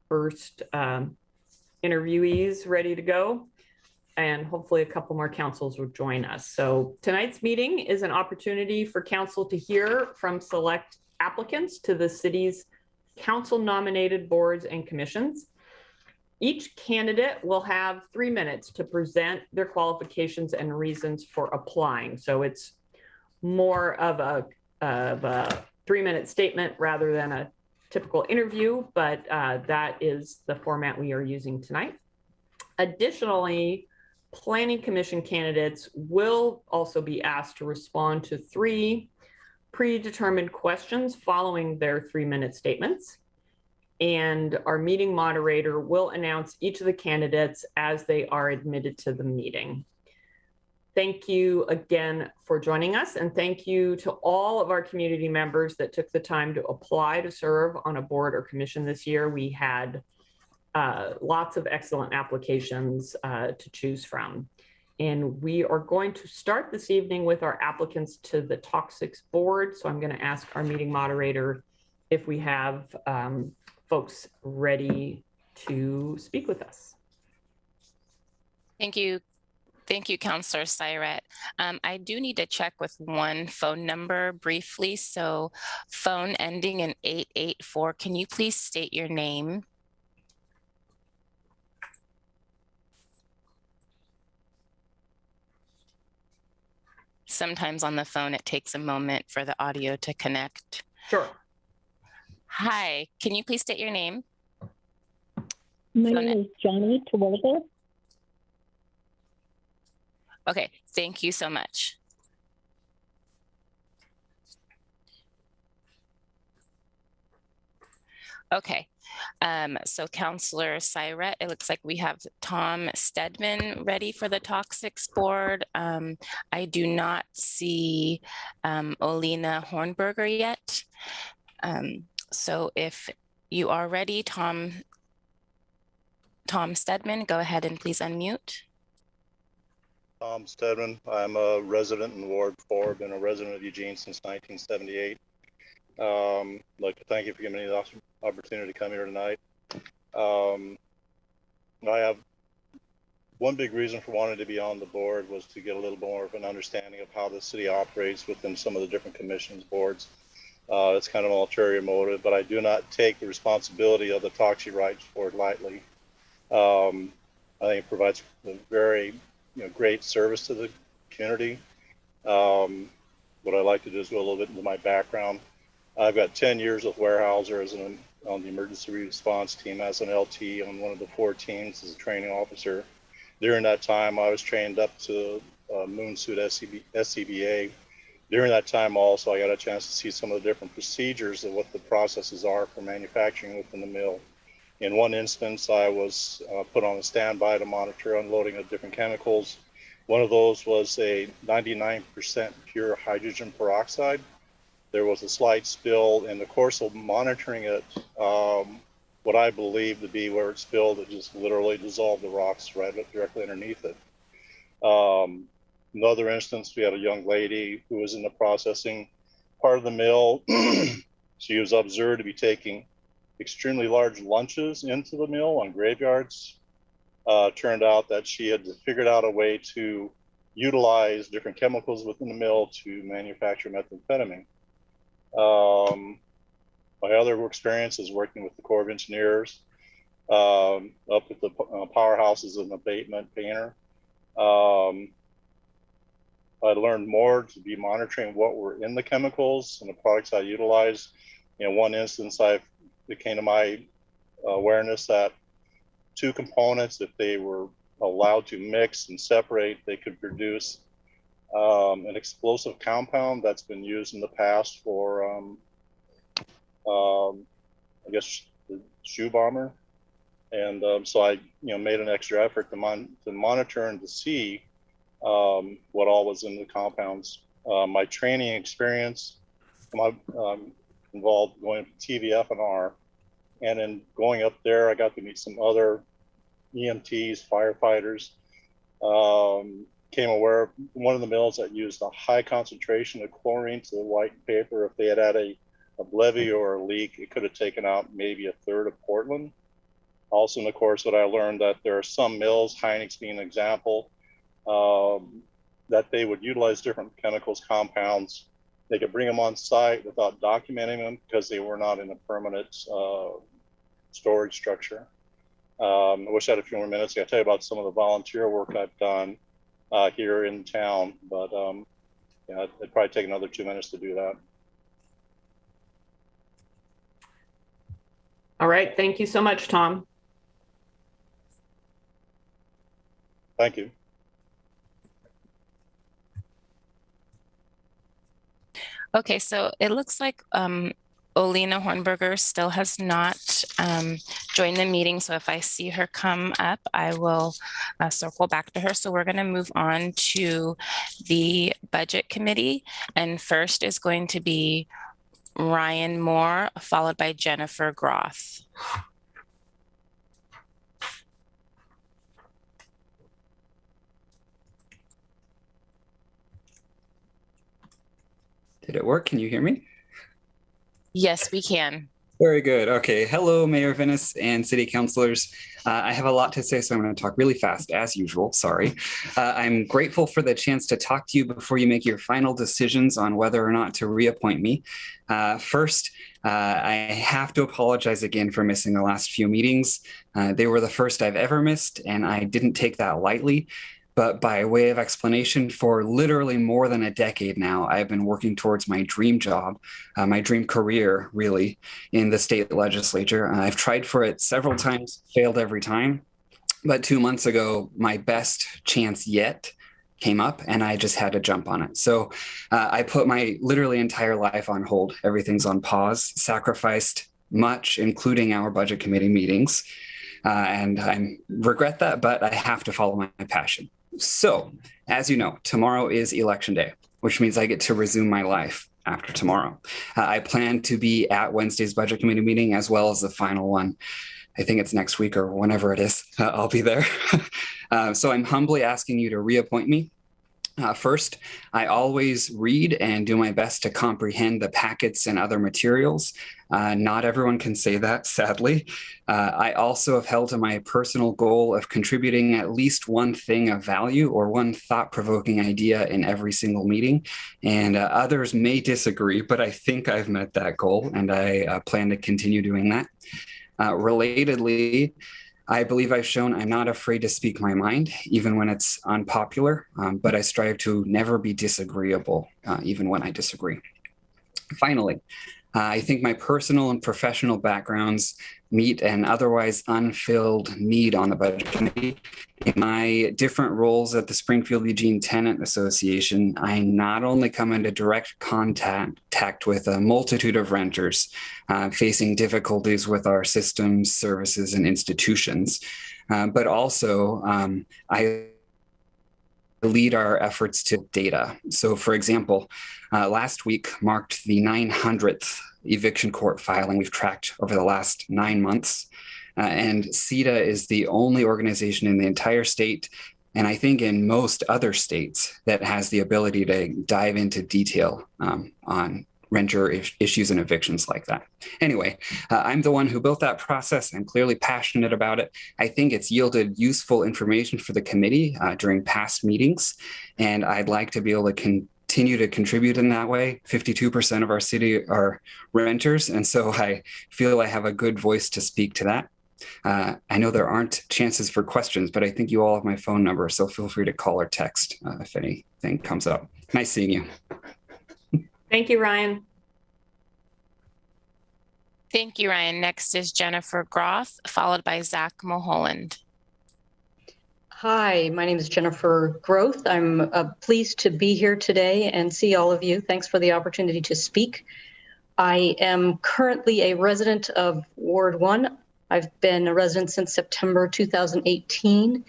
first interviewees ready to go, and hopefully a couple more councils will join us. So tonight's meeting is an opportunity for council to hear from select applicants to the city's council nominated boards and commissions. Each candidate will have 3 minutes to present their qualifications and reasons for applying. So it's more of a 3-minute statement rather than a typical interview, but that is the format we are using tonight. Additionally, Planning Commission candidates will also be asked to respond to 3 predetermined questions following their 3-minute statements. And our meeting moderator will announce each of the candidates as they are admitted to the meeting. Thank you again for joining us, and thank you to all of our community members that took the time to apply to serve on a board or commission this year. We had lots of excellent applications to choose from. And we are going to start this evening with our applicants to the Toxics board. So I'm going to ask our meeting moderator if we have folks ready to speak with us. Thank you. Thank you, Councillor Syret. I do need to check with one phone number briefly. So phone ending in 884, can you please state your name? Sometimes on the phone, it takes a moment for the audio to connect. Sure. Hi, can you please state your name? My name is Johnny Terwilliger. Okay, thank you so much. Okay, so Councillor Syret, it looks like we have Tom Stedman ready for the Toxics board. I do not see Olena Hornberger yet. So if you are ready, Tom Stedman, go ahead and please unmute. Tom Stedman. I'm a resident in Ward 4, been a resident of Eugene since 1978. I'd like to thank you for giving me the opportunity to come here tonight. I have one big reason for wanting to be on the board was to get a little more of an understanding of how the city operates within some of the different commissions boards. It's kind of an ulterior motive, but I do not take the responsibility of the Toxic Rights Board lightly. I think it provides a very great service to the community. What I like to do is go a little bit into my background. I've got 10 years with Weyerhaeuser on the emergency response team as an LT on one of the 4 teams as a training officer. During that time, I was trained up to Moonsuit SCBA. During that time also, I got a chance to see some of the different procedures of what the processes are for manufacturing within the mill. In one instance, I was put on a standby to monitor unloading of different chemicals. One of those was a 99% pure hydrogen peroxide. There was a slight spill in the course of monitoring it. What I believe to be where it spilled, it just literally dissolved the rocks right directly underneath it. Another instance, we had a young lady who was in the processing part of the mill. She was observed to be taking extremely large lunches into the mill on graveyards. Turned out that she had figured out a way to utilize different chemicals within the mill to manufacture methamphetamine. My other experience is working with the Corps of Engineers, up at the powerhouse as an abatement painter. I learned more to be monitoring what were in the chemicals and the products I utilize. In one instance, it came to my awareness that 2 components, if they were allowed to mix and separate, they could produce an explosive compound that's been used in the past for, I guess, the shoe bomber. And so I, made an extra effort to monitor and to see what all was in the compounds. My training experience involved going to TVF&R, and in going up there, I got to meet some other EMTs, firefighters. Came aware of one of the mills that used a high concentration of chlorine to the white paper. If they had had a levee or a leak, it could have taken out maybe a third of Portland. Also in the course that I learned that there are some mills, Hynix being an example, that they would utilize different chemicals, compounds. They could bring them on site without documenting them because they were not in a permanent storage structure. I wish I had a few more minutes. I tell you about some of the volunteer work I've done here in town, but yeah, it'd probably take another 2 minutes to do that. All right. Thank you so much, Tom. Thank you. Okay, so it looks like Olena Hornberger still has not joined the meeting. So if I see her come up, I will circle back to her. So we're going to move on to the Budget Committee. And first is going to be Ryan Moore, followed by Jennifer Groth. Did it work? Can you hear me? Yes, we can. Very good. Okay. Hello, Mayor Venice and City Councilors. I have a lot to say, so I'm going to talk really fast, as usual. Sorry. I'm grateful for the chance to talk to you before you make your final decisions on whether or not to reappoint me. First, I have to apologize again for missing the last few meetings. They were the first I've ever missed, and I didn't take that lightly. But by way of explanation, for literally more than a decade now, I've been working towards my dream job, my dream career, really, in the state legislature. I've tried for it several times, failed every time. But 2 months ago, my best chance yet came up, and I just had to jump on it. So I put my literally entire life on hold. Everything's on pause, sacrificed much, including our budget committee meetings. And I regret that, but I have to follow my passion. So, as you know, tomorrow is Election Day, which means I get to resume my life after tomorrow. I plan to be at Wednesday's Budget Committee meeting as well as the final one. I think it's next week or whenever it is. I'll be there. So I'm humbly asking you to reappoint me. First, I always read and do my best to comprehend the packets and other materials. Not everyone can say that, sadly. I also have held to my personal goal of contributing at least one thing of value or one thought-provoking idea in every single meeting. And others may disagree, but I think I've met that goal, and I plan to continue doing that. Relatedly, I believe I've shown I'm not afraid to speak my mind, even when it's unpopular, but I strive to never be disagreeable, even when I disagree. Finally, I think my personal and professional backgrounds meet an otherwise unfilled need on the Budget Committee. In my different roles at the Springfield Eugene Tenant Association, I not only come into direct contact with a multitude of renters facing difficulties with our systems, services, and institutions, but also I lead our efforts to data. So, for example, last week marked the 900th eviction court filing we've tracked over the last 9 months. And CEDA is the only organization in the entire state, and I think in most other states, that has the ability to dive into detail on renter issues and evictions like that. Anyway, I'm the one who built that process. I'm clearly passionate about it. I think it's yielded useful information for the committee during past meetings, and I'd like to be able to continue to contribute in that way. 52% of our city are renters, and so I feel I have a good voice to speak to that. I know there aren't chances for questions, but I think you all have my phone number, so feel free to call or text if anything comes up. Nice seeing you. Thank you, Ryan. Thank you, Ryan. Next is Jennifer Groth, followed by Zach Mulholland. Hi, my name is Jennifer Groth. I'm pleased to be here today and see all of you. Thanks for the opportunity to speak. I am currently a resident of Ward 1. I've been a resident since September 2018.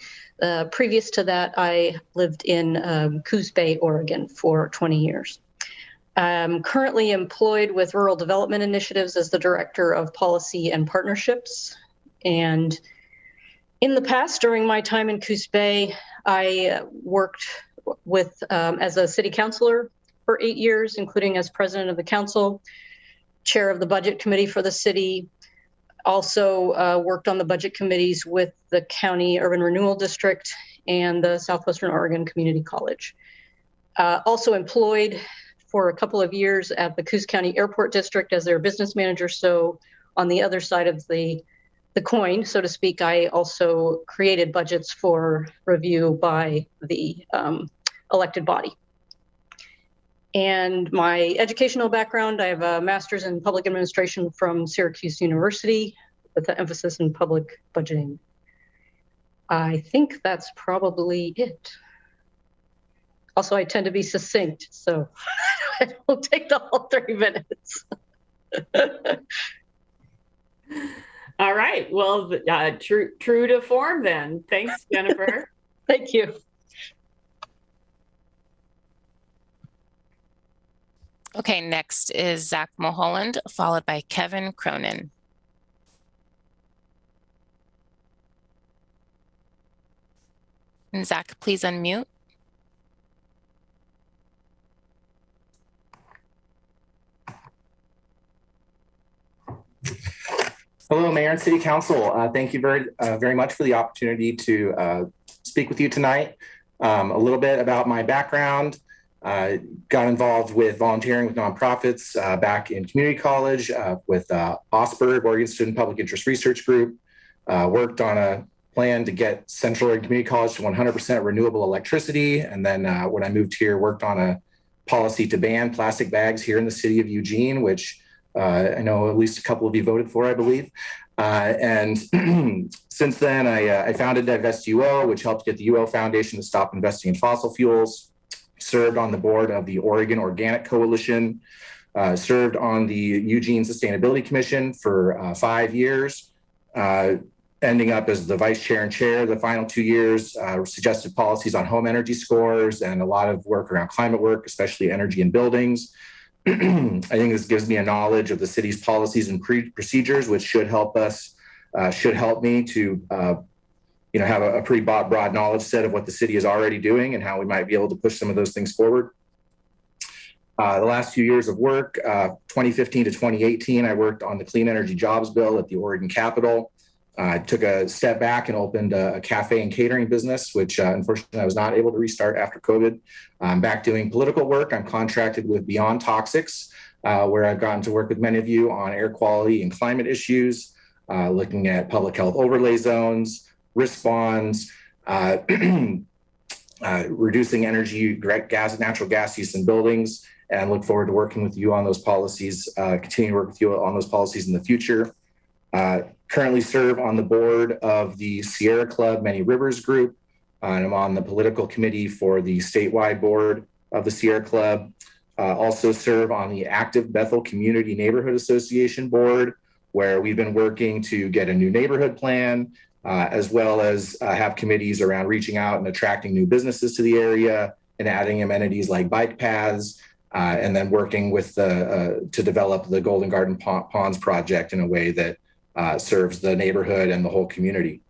Previous to that, I lived in Coos Bay, Oregon for 20 years. I'm currently employed with Rural Development Initiatives as the Director of Policy and Partnerships. And in the past, during my time in Coos Bay, I worked with as a city councilor for 8 years, including as president of the council, chair of the budget committee for the city, Also worked on the budget committees with the County Urban Renewal District and the Southwestern Oregon Community College. Also employed for a couple of years at the Coos County Airport District as their business manager. So on the other side of the coin, so to speak, I also created budgets for review by the elected body. And my educational background, I have a master's in public administration from Syracuse University with an emphasis in public budgeting. I think that's probably it. Also, I tend to be succinct, so I don't take the whole 30 minutes. All right. Well, true to form then. Thanks, Jennifer. Thank you. Okay, next is Zach Mulholland, followed by Kevin Cronin. And Zach, please unmute. Hello, Mayor and City Council. Thank you very much for the opportunity to speak with you tonight. A little bit about my background. Got involved with volunteering with nonprofits back in community college with OSPRG, Oregon Student Public Interest Research Group. Worked on a plan to get Central Oregon Community College to 100% renewable electricity. And then when I moved here, worked on a policy to ban plastic bags here in the city of Eugene, which I know at least a couple of you voted for, I believe. And since then, I founded Divest UO, which helped get the UO Foundation to stop investing in fossil fuels. Served on the board of the Oregon Organic Coalition. Served on the Eugene Sustainability Commission for 5 years. Ending up as the vice chair and chair the final 2 years, suggested policies on home energy scores and a lot of work around climate work, especially energy in buildings. I think this gives me a knowledge of the city's policies and procedures, which should help me to have a pretty broad knowledge set of what the city is already doing and how we might be able to push some of those things forward. The last few years of work, 2015 to 2018, I worked on the Clean Energy Jobs Bill at the Oregon Capitol. I took a step back and opened a cafe and catering business, which unfortunately I was not able to restart after COVID. I'm back doing political work. I'm contracted with Beyond Toxics, where I've gotten to work with many of you on air quality and climate issues, looking at public health overlay zones, risk bonds, reducing energy, natural gas use in buildings, and look forward to working with you on those policies, continue to work with you on those policies in the future. Currently serve on the board of the Sierra Club Many Rivers Group, and I'm on the political committee for the statewide board of the Sierra Club. Also serve on the active Bethel Community Neighborhood Association board, where we've been working to get a new neighborhood plan, as well as have committees around reaching out and attracting new businesses to the area and adding amenities like bike paths, and then working with to develop the Golden Garden Ponds project in a way that serves the neighborhood and the whole community.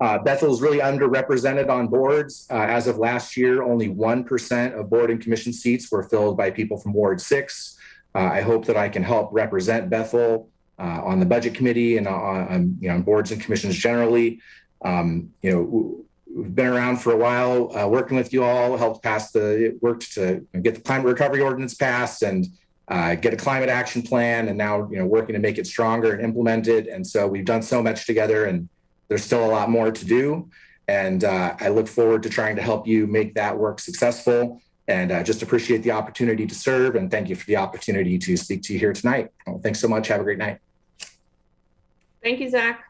Bethel is really underrepresented on boards. As of last year, only 1% of board and commission seats were filled by people from Ward 6. I hope that I can help represent Bethel on the budget committee and on boards and commissions generally. We've been around for a while, working with you all, worked to get the climate recovery ordinance passed and get a climate action plan, and now working to make it stronger and implement it. And so we've done so much together, and there's still a lot more to do. And I look forward to trying to help you make that work successful. And just appreciate the opportunity to serve, and thank you for the opportunity to speak to you here tonight. Well, thanks so much. Have a great night. Thank you, Zach.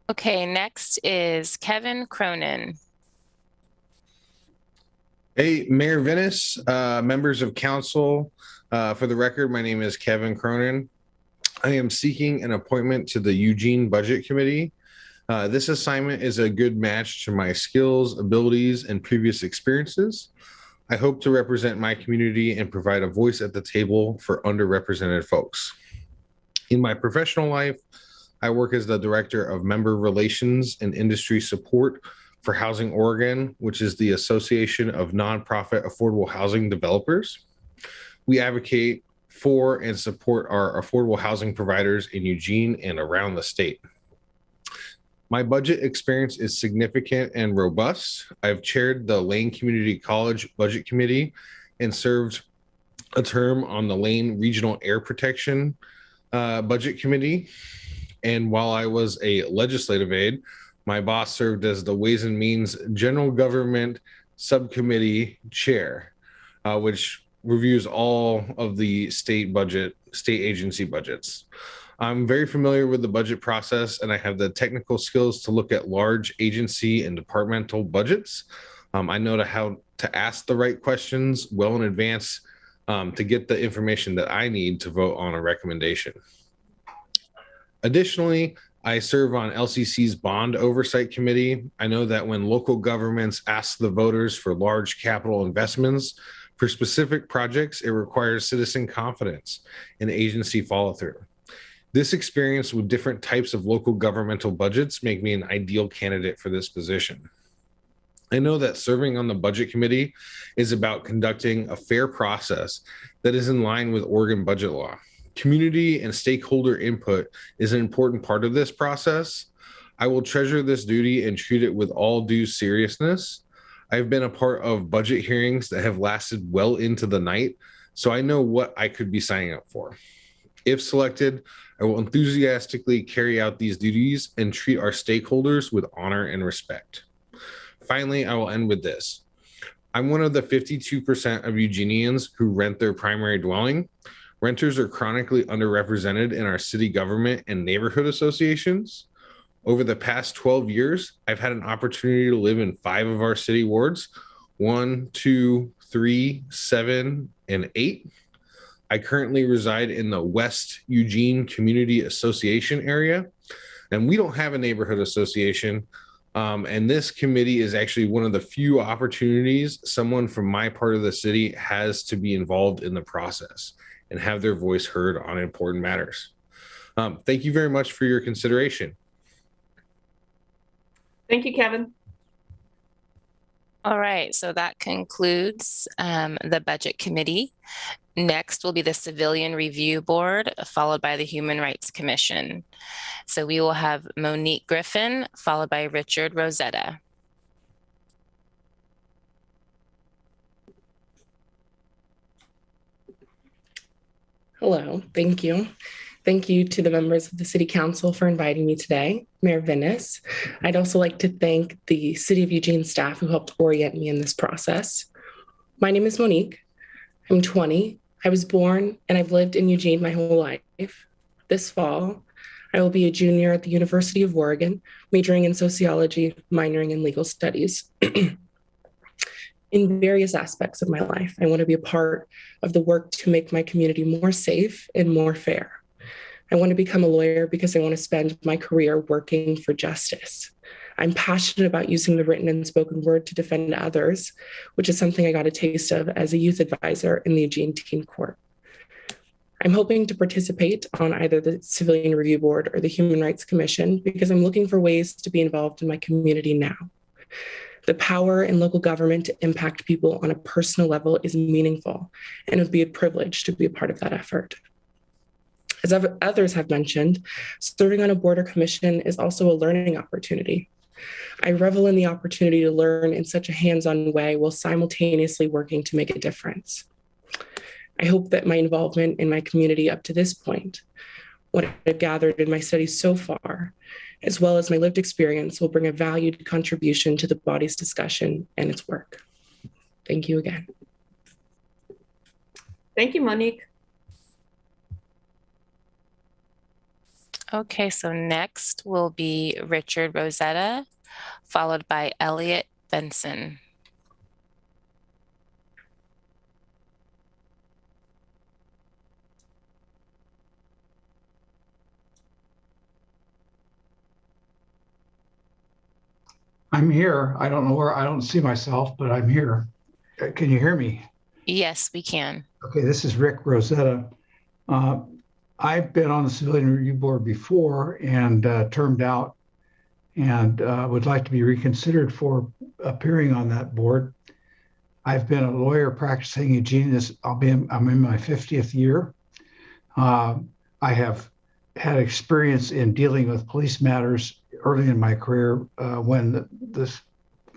Okay, next is Kevin Cronin. Hey, Mayor Venice, members of council. For the record, my name is Kevin Cronin. I am seeking an appointment to the Eugene Budget Committee. This assignment is a good match to my skills, abilities, and previous experiences. I hope to represent my community and provide a voice at the table for underrepresented folks. In my professional life, I work as the Director of Member Relations and Industry Support for Housing Oregon, which is the Association of Nonprofit Affordable Housing Developers. We advocate for and support our affordable housing providers in Eugene and around the state. My budget experience is significant and robust. I've chaired the Lane Community College Budget Committee and served a term on the Lane Regional Air Protection Budget Committee. And while I was a legislative aide, my boss served as the Ways and Means General Government Subcommittee Chair, which reviews all of the state agency budgets. I'm very familiar with the budget process, and I have the technical skills to look at large agency and departmental budgets. I know how to ask the right questions well in advance to get the information that I need to vote on a recommendation. Additionally, I serve on LCC's Bond Oversight Committee. I know that when local governments ask the voters for large capital investments for specific projects, it requires citizen confidence and agency follow-through. This experience with different types of local governmental budgets make me an ideal candidate for this position. I know that serving on the Budget Committee is about conducting a fair process that is in line with Oregon budget law. Community and stakeholder input is an important part of this process. I will treasure this duty and treat it with all due seriousness. I've been a part of budget hearings that have lasted well into the night, so I know what I could be signing up for. If selected, I will enthusiastically carry out these duties and treat our stakeholders with honor and respect. Finally, I will end with this. I'm one of the 52% of Eugenians who rent their primary dwelling. Renters are chronically underrepresented in our city government and neighborhood associations. Over the past 12 years, I've had an opportunity to live in 5 of our city wards, 1, 2, 3, 7, and 8. I currently reside in the West Eugene Community Association area, and we don't have a neighborhood association. And this committee is actually one of the few opportunities someone from my part of the city has to be involved in the process and have their voice heard on important matters. Thank you very much for your consideration. Thank you, Kevin. All right, so that concludes the Budget Committee. Next will be the Civilian Review Board, followed by the Human Rights Commission. So we will have Monique Griffin, followed by Richard Rosetta. Hello, thank you. Thank you to the members of the City Council for inviting me today, Mayor Venice. I'd also like to thank the City of Eugene staff who helped orient me in this process. My name is Monique. I'm 20. I was born and I've lived in Eugene my whole life. This fall, I will be a junior at the University of Oregon, majoring in sociology, minoring in legal studies. In various aspects of my life, I want to be a part of the work to make my community more safe and more fair. I want to become a lawyer because I want to spend my career working for justice. I'm passionate about using the written and spoken word to defend others, which is something I got a taste of as a youth advisor in the Eugene Teen Court. I'm hoping to participate on either the Civilian Review Board or the Human Rights Commission because I'm looking for ways to be involved in my community now. The power in local government to impact people on a personal level is meaningful, and it would be a privilege to be a part of that effort. As others have mentioned, serving on a board or commission is also a learning opportunity. I revel in the opportunity to learn in such a hands-on way while simultaneously working to make a difference. I hope that my involvement in my community up to this point, what I've gathered in my studies so far, as well as my lived experience, will bring a valued contribution to the body's discussion and its work. Thank you again. Thank you, Monique. Okay, so next will be Richard Rosetta, followed by Elliot Benson. I'm here. I don't know where, I don't see myself, but I'm here. Can you hear me? Yes, we can. Okay, this is Rick Rosetta. I've been on the Civilian Review Board before and termed out, and would like to be reconsidered for appearing on that board. I've been a lawyer practicing in Eugene. I'm in my 50th year. I have had experience in dealing with police matters early in my career when the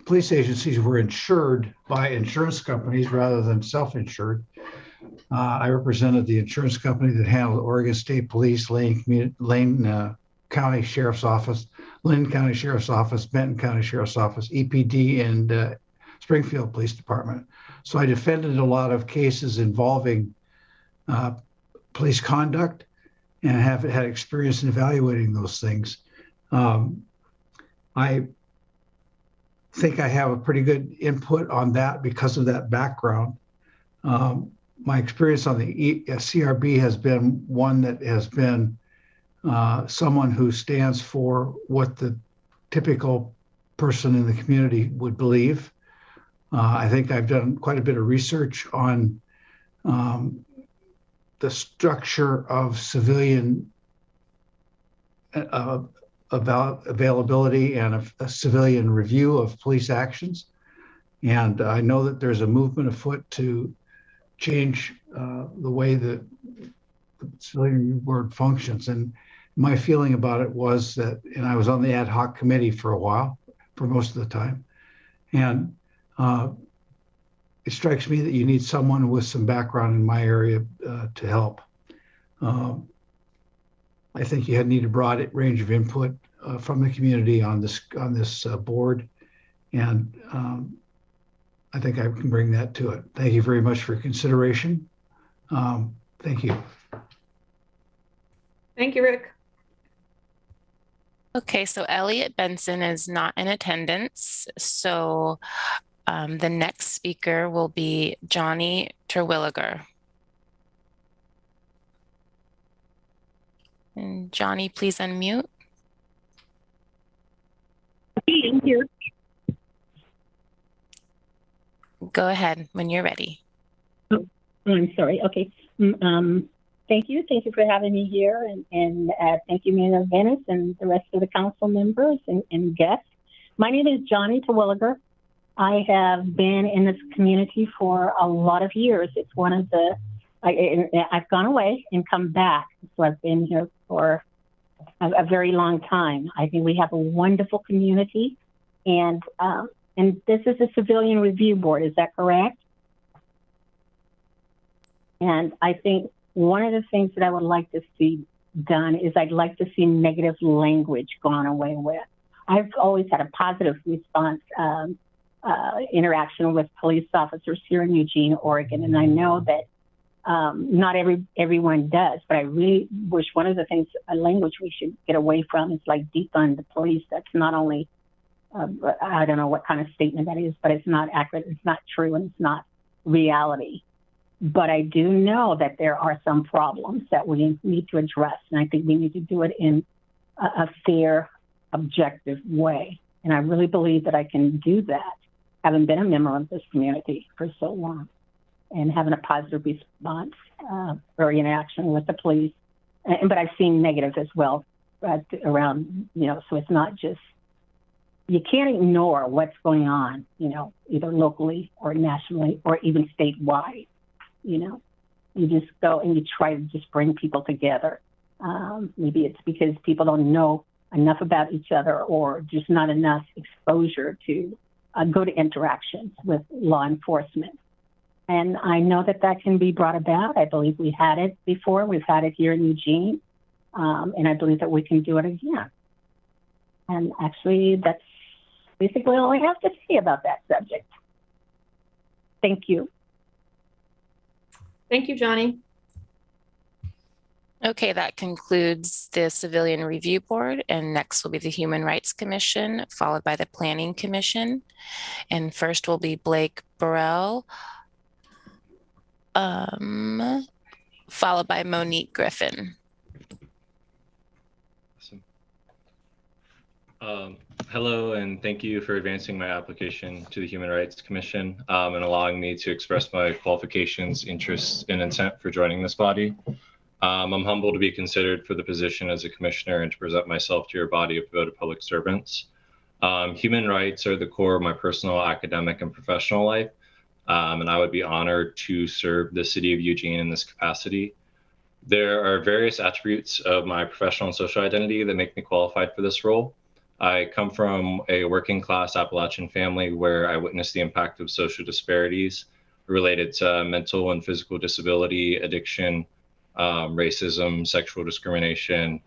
police agencies were insured by insurance companies rather than self-insured. I represented the insurance company that handled Oregon State Police, Lane County Sheriff's Office, Lynn County Sheriff's Office, Benton County Sheriff's Office, EPD, and Springfield Police Department. So I defended a lot of cases involving police conduct and have had experience in evaluating those things. I think I have a pretty good input on that because of that background. My experience on the CRB has been one that has been someone who stands for what the typical person in the community would believe. I think I've done quite a bit of research on the structure of civilian availability and a civilian review of police actions. And I know that there's a movement afoot to change the way that the civilian review board functions. And my feeling about it was that, and I was on the ad hoc committee for a while, for most of the time. And it strikes me that you need someone with some background in my area to help. I think you need a broad range of input from the community on this board, and I think I can bring that to it. Thank you very much for your consideration. Thank you. Thank you, Rick. Okay, so Elliot Benson is not in attendance. So the next speaker will be Johnny Terwilliger. And Johnny, please unmute. Okay, I'm here. Go ahead when you're ready. Oh, I'm sorry. Okay. Thank you. Thank you for having me here. And thank you, Mayor of Venice, and the rest of the council members and guests. My name is Johnny Terwilliger. I have been in this community for a lot of years. It's one of the, I've gone away and come back. So I've been here for a very long time. I think we have a wonderful community. And this is a civilian review board, is that correct? And I think one of the things that I would like to see done is I'd like to see negative language gone away with. I've always had a positive response interaction with police officers here in Eugene, Oregon, and I know that not everyone does, but I really wish one of the things, a language we should get away from is like defund the police. That's not only, I don't know what kind of statement that is, but it's not accurate, it's not true, and it's not reality. But I do know that there are some problems that we need to address, and I think we need to do it in a fair, objective way. And I really believe that I can do that, having been a member of this community for so long and having a positive response or interaction with the police. But I've seen negative as well around, so it's not just, you can't ignore what's going on, either locally or nationally or even statewide. You just go and you try to just bring people together. Maybe it's because people don't know enough about each other or just not enough exposure to go to interactions with law enforcement. And I know that that can be brought about. I believe we had it before. We've had it here in Eugene. And I believe that we can do it again. And actually, that's basically all I have to say about that subject. Thank you. Thank you, Johnny. Okay, that concludes the Civilian Review Board, and next will be the Human Rights Commission, followed by the Planning Commission. And first will be Blake Burrell, followed by Monique Griffin. Awesome. Hello, and thank you for advancing my application to the Human Rights Commission and allowing me to express my qualifications, interests, and intent for joining this body. I'm humbled to be considered for the position as a commissioner and to present myself to your body of devoted public servants. Human rights are the core of my personal, academic, and professional life, and I would be honored to serve the city of Eugene in this capacity. There are various attributes of my professional and social identity that make me qualified for this role. I come from a working class Appalachian family where I witnessed the impact of social disparities related to mental and physical disability, addiction, racism, sexual discrimination,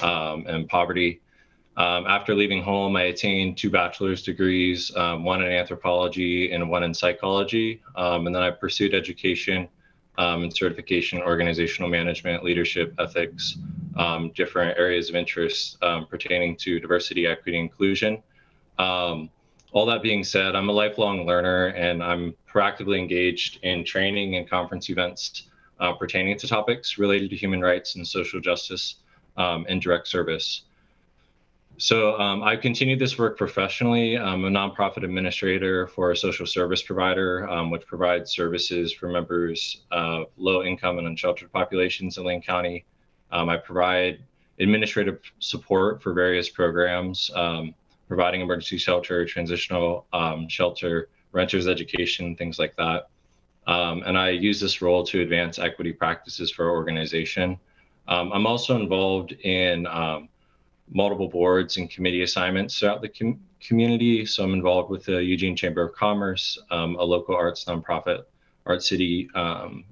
and poverty. After leaving home, I attained 2 bachelor's degrees, one in anthropology and one in psychology. And then I pursued education and certification, organizational management, leadership, ethics, different areas of interest pertaining to diversity, equity, inclusion. All that being said, I'm a lifelong learner and I'm proactively engaged in training and conference events pertaining to topics related to human rights and social justice and direct service. So I continued this work professionally. I'm a nonprofit administrator for a social service provider, which provides services for members of low income and unsheltered populations in Lane County. I provide administrative support for various programs, providing emergency shelter, transitional shelter, renters education, things like that. And I use this role to advance equity practices for our organization. I'm also involved in multiple boards and committee assignments throughout the community. So I'm involved with the Eugene Chamber of Commerce, a local arts nonprofit, Art City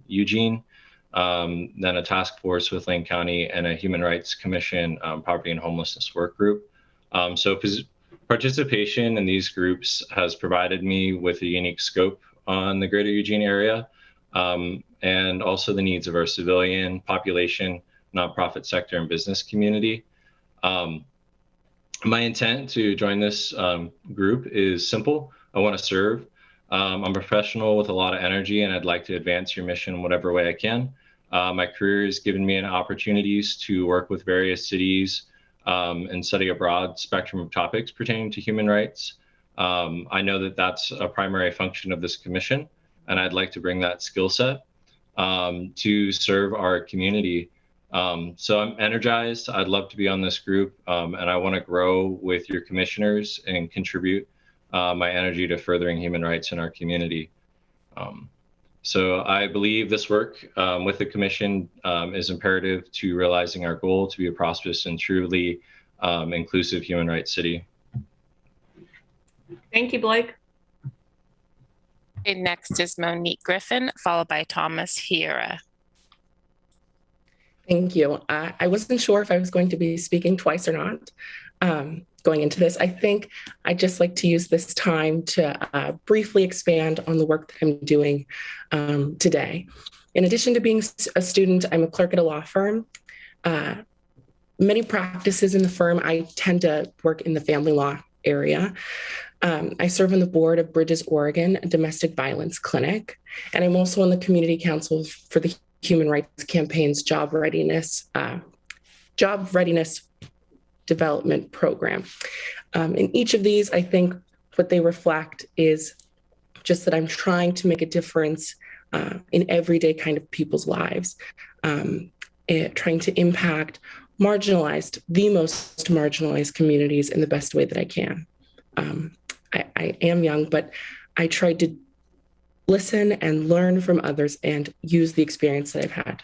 Eugene, then a task force with Lane County and a Human Rights Commission Poverty and Homelessness Work Group. So participation in these groups has provided me with a unique scope on the greater Eugene area, and also the needs of our civilian population, nonprofit sector, and business community. My intent to join this group is simple. I want to serve. I'm a professional with a lot of energy, and I'd like to advance your mission in whatever way I can. My career has given me opportunities to work with various cities and study a broad spectrum of topics pertaining to human rights. I know that that's a primary function of this commission, and I'd like to bring that skill set to serve our community. So I'm energized. I'd love to be on this group, and I want to grow with your commissioners and contribute my energy to furthering human rights in our community. So I believe this work with the commission is imperative to realizing our goal to be a prosperous and truly inclusive human rights city. Thank you, Blake. Okay, next is Monique Griffin, followed by Thomas Hiera. Thank you. I wasn't sure if I was going to be speaking twice or not going into this. I think I'd just like to use this time to briefly expand on the work that I'm doing today. In addition to being a student, I'm a clerk at a law firm. Many practices in the firm, I tend to work in the family law area. I serve on the board of Bridges, Oregon, a domestic violence clinic, and I'm also on the community council for the Human Rights Campaign's job readiness development program. In each of these, I think what they reflect is just that I'm trying to make a difference in everyday kind of people's lives, trying to impact the most marginalized communities in the best way that I can. I am young, but I tried to listen and learn from others and use the experience that I've had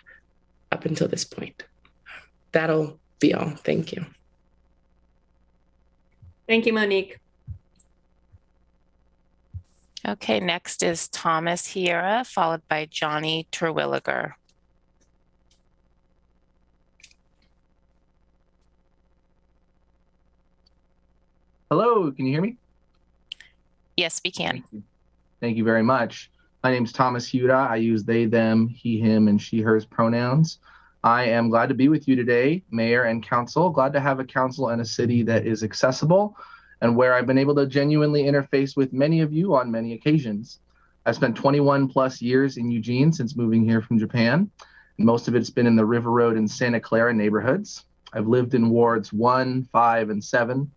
up until this point. That'll be all. Thank you. Thank you, Monique. Okay, next is Thomas Hiera, followed by Johnny Terwilliger. Hello, can you hear me? Yes, we can. Thank you very much. My name is Thomas Hiera. I use they, them, he, him, and she, hers pronouns. I am glad to be with you today, Mayor and Council. Glad to have a council and a city that is accessible and where I've been able to genuinely interface with many of you on many occasions. I've spent 21 plus years in Eugene since moving here from Japan. And most of it's been in the River Road and Santa Clara neighborhoods. I've lived in wards 1, 5, and 7.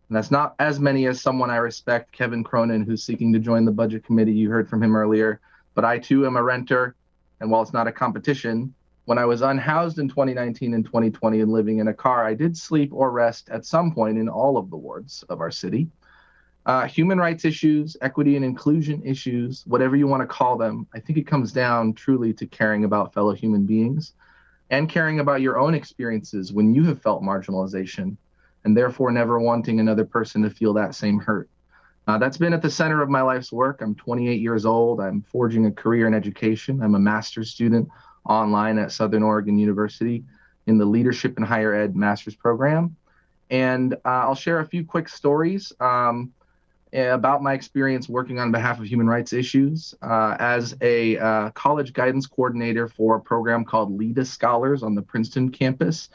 And that's not as many as someone I respect, Kevin Cronin, who's seeking to join the budget committee. You heard from him earlier, but I too am a renter. And while it's not a competition, when I was unhoused in 2019 and 2020 and living in a car, I did sleep or rest at some point in all of the wards of our city. Human rights issues, equity and inclusion issues, whatever you want to call them, I think it comes down truly to caring about fellow human beings and caring about your own experiences when you have felt marginalization, and therefore never wanting another person to feel that same hurt. That's been at the center of my life's work. I'm 28 years old. I'm forging a career in education. I'm a master's student online at Southern Oregon University in the Leadership in Higher Ed Master's Program. And I'll share a few quick stories about my experience working on behalf of human rights issues as a college guidance coordinator for a program called LEDA Scholars on the Princeton campus.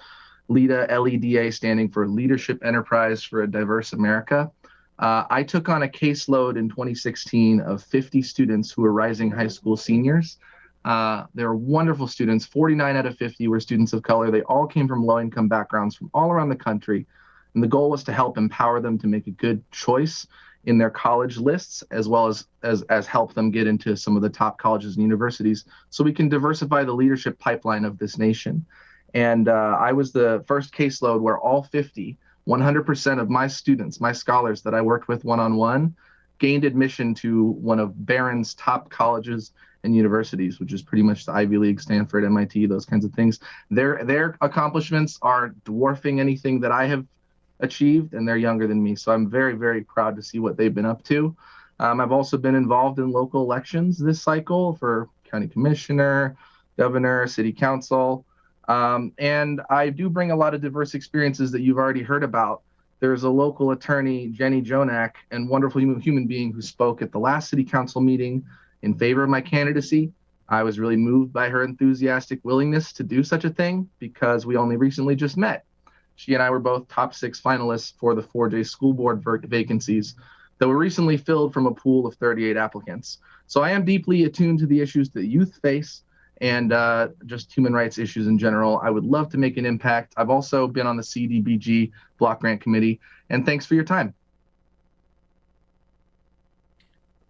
LEDA, L-E-D-A, standing for Leadership Enterprise for a Diverse America. I took on a caseload in 2016 of 50 students who were rising high school seniors. They were wonderful students. 49 out of 50 were students of color. They all came from low-income backgrounds from all around the country. And the goal was to help empower them to make a good choice in their college lists, as well as help them get into some of the top colleges and universities so we can diversify the leadership pipeline of this nation. And I was the first caseload where all 50, 100% of my students, my scholars that I worked with one-on-one, gained admission to one of Barron's top colleges and universities, which is pretty much the Ivy League, Stanford, MIT, those kinds of things. Their accomplishments are dwarfing anything that I have achieved, and they're younger than me. So I'm very, very proud to see what they've been up to. I've also been involved in local elections this cycle for county commissioner, governor, city council. And I do bring a lot of diverse experiences that you've already heard about. There's a local attorney, Jenny Jonak, and wonderful human being who spoke at the last city council meeting in favor of my candidacy. I was really moved by her enthusiastic willingness to do such a thing because we only recently just met. She and I were both top 6 finalists for the 4J school board vacancies that were recently filled from a pool of 38 applicants. So I am deeply attuned to the issues that youth face and just human rights issues in general. I would love to make an impact. I've also been on the CDBG Block Grant Committee, and thanks for your time.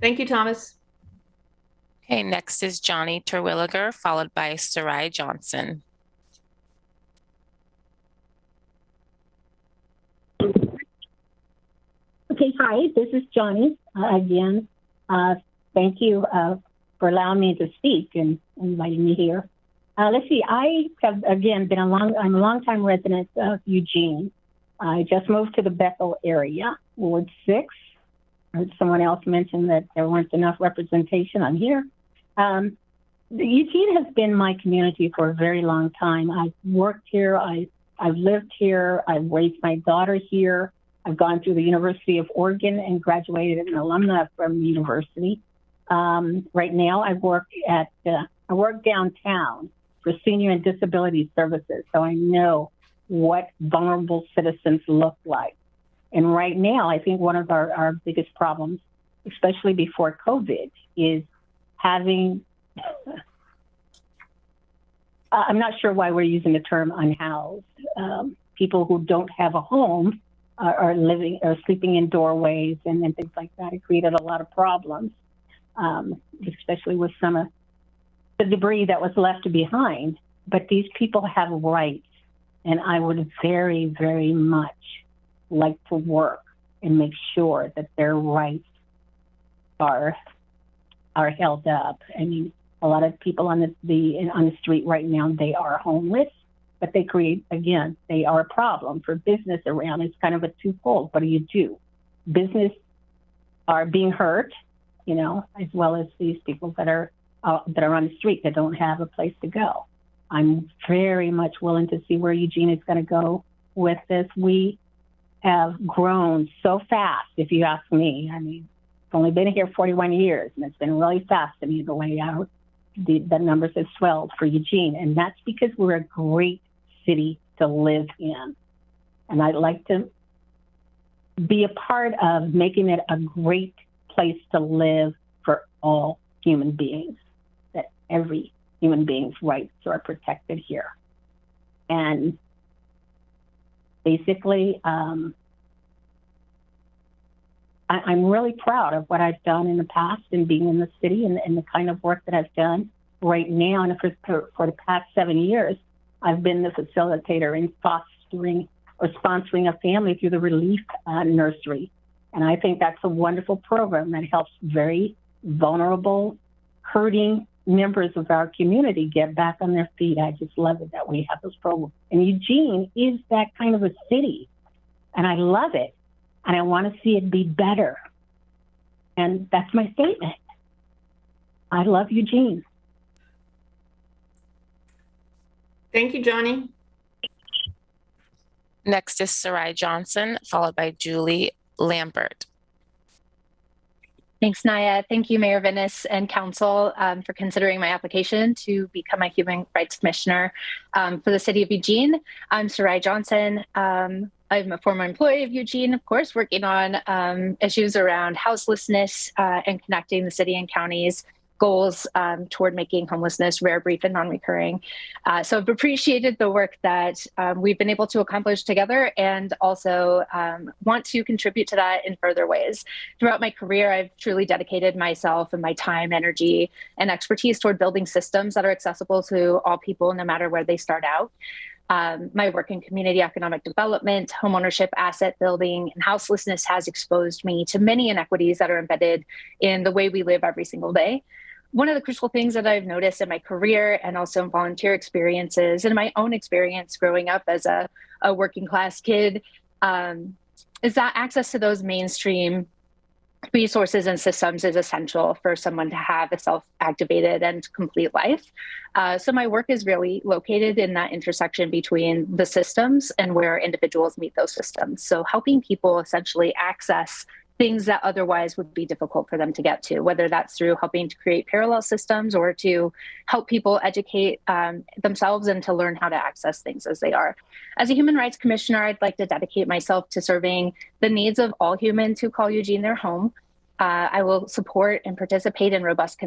Thank you, Thomas. Okay, next is Johnny Terwilliger, followed by Sarai Johnson. Okay, hi, this is Johnny again. Thank you for allowing me to speak and inviting me here. Let's see, I have, again, I'm a longtime resident of Eugene. I just moved to the Bethel area, Ward 6. I heard someone else mention that there weren't enough representation. I'm here. Eugene has been my community for a very long time. I've worked here, I've lived here, I've raised my daughter here. I've gone through the University of Oregon and graduated as an alumna from the university. Right now, I work downtown for senior and disability services, so I know what vulnerable citizens look like. And right now, I think one of our biggest problems, especially before COVID, is having, I'm not sure why we're using the term unhoused, people who don't have a home are living or sleeping in doorways and things like that. It created a lot of problems, especially with some of the debris that was left behind. But these people have rights, and I would very, very much like to work and make sure that their rights are held up. I mean, a lot of people on the street right now, they are homeless. But they they are a problem for business around. It's kind of a twofold. What do you do? Business are being hurt, as well as these people that are on the street that don't have a place to go. I'm very much willing to see where Eugene is going to go with this. We have grown so fast, if you ask me. I mean, I've only been here 41 years, and it's been really fast to me the way the numbers have swelled for Eugene. And that's because we're a great city to live in. And I'd like to be a part of making it a great place to live for all human beings, that every human being's rights are protected here. And basically, I'm really proud of what I've done in the past and being in the city and the kind of work that I've done right now. And for the past 7 years, I've been the facilitator in fostering or sponsoring a family through the Relief Nursery. And I think that's a wonderful program that helps very vulnerable, hurting members of our community get back on their feet. I just love it that we have those programs. And Eugene is that kind of a city, and I love it, and I want to see it be better. And that's my statement. I love Eugene. Thank you, Johnny. Next is Sarai Johnson, followed by Julie Lambert. Thanks, Naya. Thank you, Mayor Venice and Council, for considering my application to become a Human Rights Commissioner for the City of Eugene. I'm Sarai Johnson. I'm a former employee of Eugene, of course, working on issues around houselessness and connecting the city and county's goals toward making homelessness rare, brief, and non-recurring. So I've appreciated the work that we've been able to accomplish together, and also want to contribute to that in further ways. Throughout my career, I've truly dedicated myself and my time, energy, and expertise toward building systems that are accessible to all people, no matter where they start out. My work in community economic development, homeownership, asset building, and houselessness has exposed me to many inequities that are embedded in the way we live every single day. One of the crucial things that I've noticed in my career and also in volunteer experiences and my own experience growing up as a working class kid is that access to those mainstream resources and systems is essential for someone to have a self-activated and complete life. So my work is really located in that intersection between the systems and where individuals meet those systems. So helping people essentially access things that otherwise would be difficult for them to get to, whether that's through helping to create parallel systems or to help people educate themselves and to learn how to access things as they are. As a Human Rights Commissioner, I'd like to dedicate myself to serving the needs of all humans who call Eugene their home. I will support and participate in robust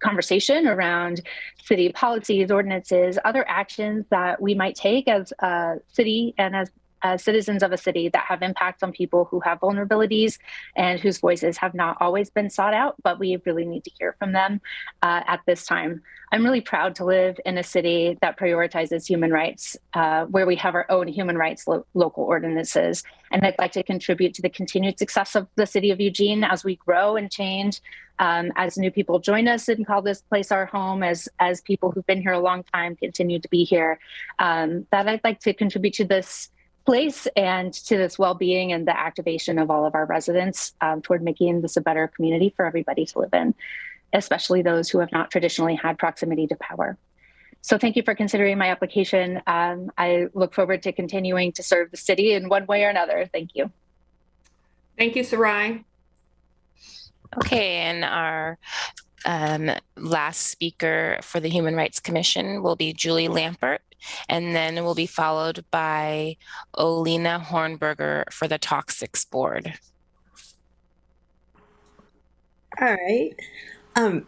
conversation around city policies, ordinances, other actions that we might take as a city and as citizens of a city that have impact on people who have vulnerabilities and whose voices have not always been sought out, but we really need to hear from them at this time. I'm really proud to live in a city that prioritizes human rights, where we have our own human rights local ordinances. And I'd like to contribute to the continued success of the city of Eugene as we grow and change, as new people join us and call this place our home, as people who've been here a long time continue to be here, that I'd like to contribute to this place and to this well-being and the activation of all of our residents toward making this a better community for everybody to live in, especially those who have not traditionally had proximity to power. So thank you for considering my application. I look forward to continuing to serve the city in one way or another. Thank you. Thank you, Sarai. Okay, and our last speaker for the Human Rights Commission will be Julie Lambert, and then we'll be followed by Olena Hornberger for the Toxics Board. All right.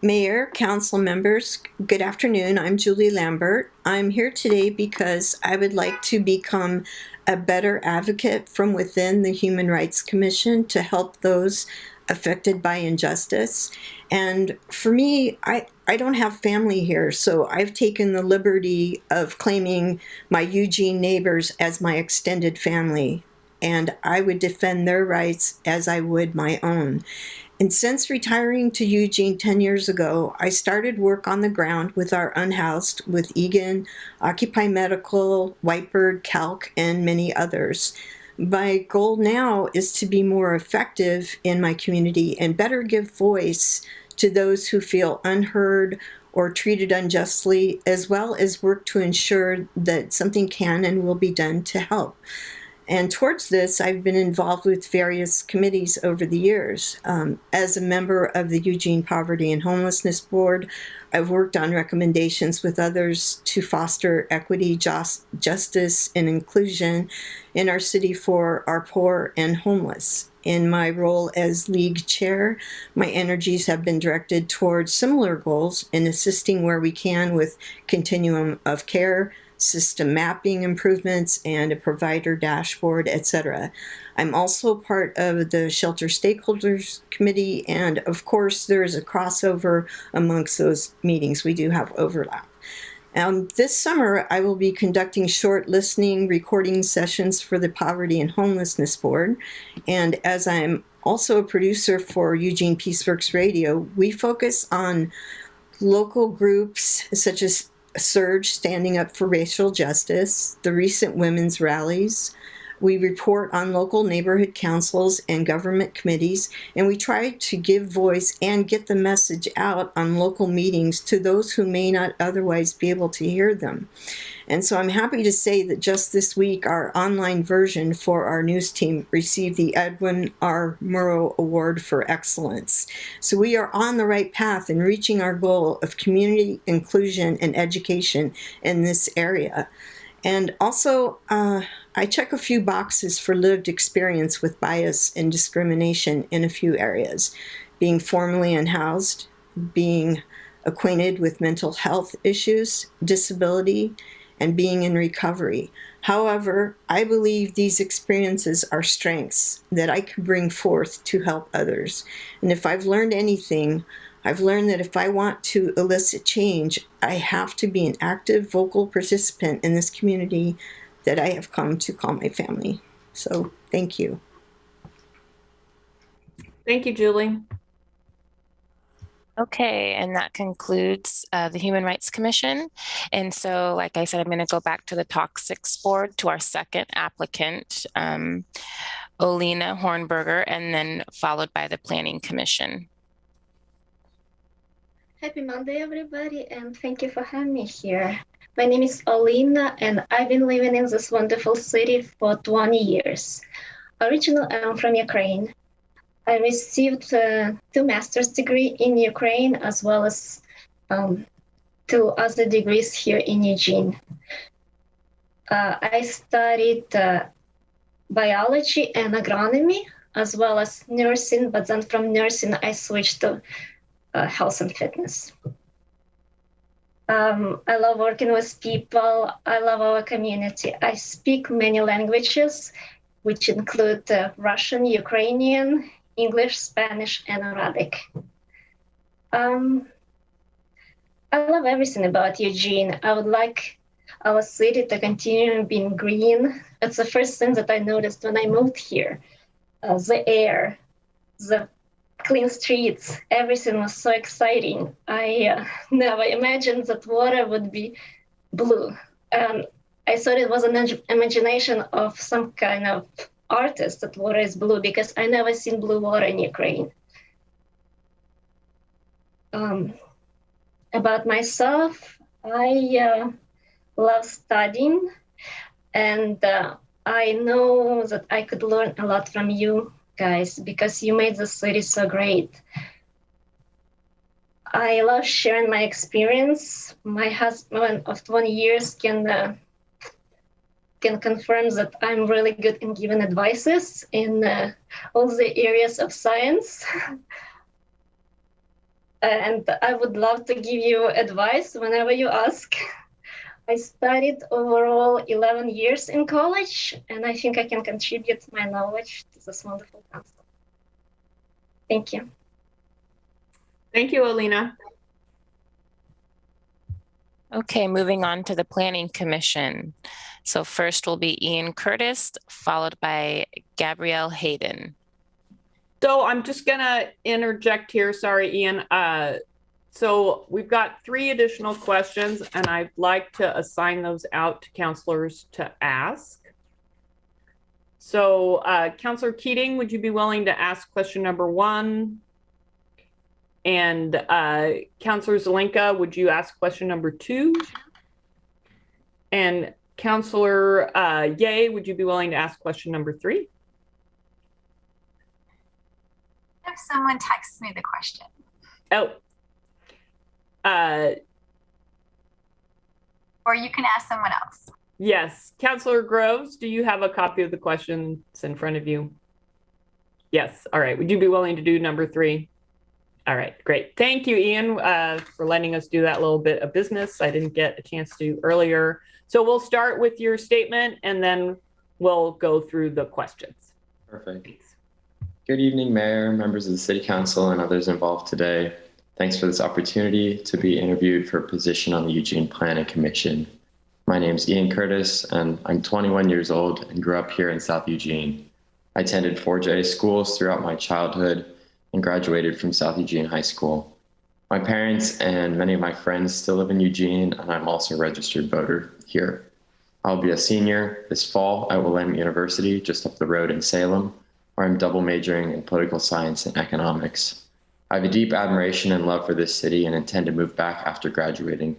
Mayor, council members, good afternoon. I'm Julie Lambert. I'm here today because I would like to become a better advocate from within the Human Rights Commission to help those affected by injustice. And for me, I don't have family here, so I've taken the liberty of claiming my Eugene neighbors as my extended family, and I would defend their rights as I would my own. And since retiring to Eugene 10 years ago, I started work on the ground with our unhoused, with Egan, Occupy Medical, Whitebird, Calc, and many others. My goal now is to be more effective in my community and better give voice to those who feel unheard or treated unjustly, as well as work to ensure that something can and will be done to help. And towards this, I've been involved with various committees over the years. As a member of the Eugene Poverty and Homelessness Board, I've worked on recommendations with others to foster equity, justice, and inclusion in our city for our poor and homeless. In my role as League Chair, my energies have been directed towards similar goals in assisting where we can with continuum of care, system mapping improvements, and a provider dashboard, etc. I'm also part of the Shelter Stakeholders Committee, and of course there is a crossover amongst those meetings. We do have overlap. This summer, I will be conducting short listening recording sessions for the Poverty and Homelessness Board, and as I'm also a producer for Eugene Peaceworks Radio, we focus on local groups such as Surge Standing Up for Racial Justice, the recent women's rallies. We report on local neighborhood councils and government committees, and we try to give voice and get the message out on local meetings to those who may not otherwise be able to hear them. And so I'm happy to say that just this week, our online version for our news team received the Edwin R. Murrow Award for Excellence. So we are on the right path in reaching our goal of community inclusion and education in this area. And also, I check a few boxes for lived experience with bias and discrimination in a few areas. Being formally unhoused, being acquainted with mental health issues, disability, and being in recovery. However, I believe these experiences are strengths that I can bring forth to help others. And if I've learned anything, I've learned that if I want to elicit change, I have to be an active, vocal participant in this community that I have come to call my family. So thank you. Thank you, Julie. Okay, and that concludes the Human Rights Commission. And so, like I said, I'm going to go back to the Toxics Board, to our second applicant, Olena Hornberger, and then followed by the Planning Commission. Happy Monday, everybody, and thank you for having me here. My name is Olena, and I've been living in this wonderful city for 20 years. Originally, I'm from Ukraine. I received 2 master's degrees in Ukraine, as well as 2 other degrees here in Eugene. I studied biology and agronomy, as well as nursing, but then from nursing, I switched to health and fitness. I love working with people. I love our community. I speak many languages, which include Russian, Ukrainian, English, Spanish, and Arabic. I love everything about Eugene. I would like our city to continue being green. It's the first thing that I noticed when I moved here. The air, the clean streets, everything was so exciting. I never imagined that water would be blue. I thought it was an imagination of some kind of artist that water is blue, because I never seen blue water in Ukraine. About myself, I love studying, and I know that I could learn a lot from you guys, because you made the city so great. I love sharing my experience. My husband of 20 years can confirm that I'm really good in giving advices in all the areas of science. And I would love to give you advice whenever you ask. I studied overall 11 years in college, and I think I can contribute my knowledge to this wonderful council. Thank you. Thank you, Olena. Okay, moving on to the Planning Commission. So first will be Ian Curtis, followed by Gabrielle Hayden. So I'm just gonna interject here. Sorry, Ian. So we've got 3 additional questions, and I'd like to assign those out to counselors to ask. So Counselor Keating, would you be willing to ask question number 1? And Counselor Zelenka, would you ask question number 2? And Counselor Ye, would you be willing to ask question number 3? If someone texts me the question. Oh. Or you can ask someone else. Yes. Counselor Groves, do you have a copy of the questions in front of you? Yes. All right. Would you be willing to do number 3? All right. Great. Thank you, Ian, for letting us do that little bit of business I didn't get a chance to earlier. So we'll start with your statement, and then we'll go through the questions. Perfect. Good evening, Mayor, members of the City Council, and others involved today. Thanks for this opportunity to be interviewed for a position on the Eugene Planning Commission. My name is Ian Curtis, and I'm 21 years old and grew up here in South Eugene. I attended 4J schools throughout my childhood and graduated from South Eugene High School. My parents and many of my friends still live in Eugene, and I'm also a registered voter here. I'll be a senior this fall at Willamette University, just up the road in Salem, where I'm double majoring in political science and economics. I have a deep admiration and love for this city and intend to move back after graduating.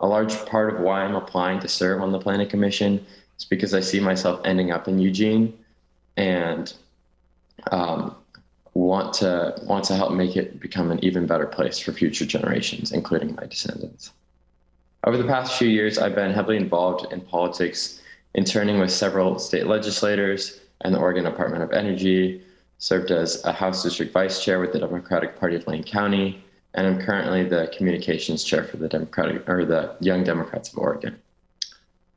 A large part of why I'm applying to serve on the Planning Commission is because I see myself ending up in Eugene and want to help make it become an even better place for future generations, including my descendants. Over the past few years, I've been heavily involved in politics, interning with several state legislators and the Oregon Department of Energy, served as a House District Vice Chair with the Democratic Party of Lane County, and I'm currently the Communications Chair for the Young Democrats of Oregon.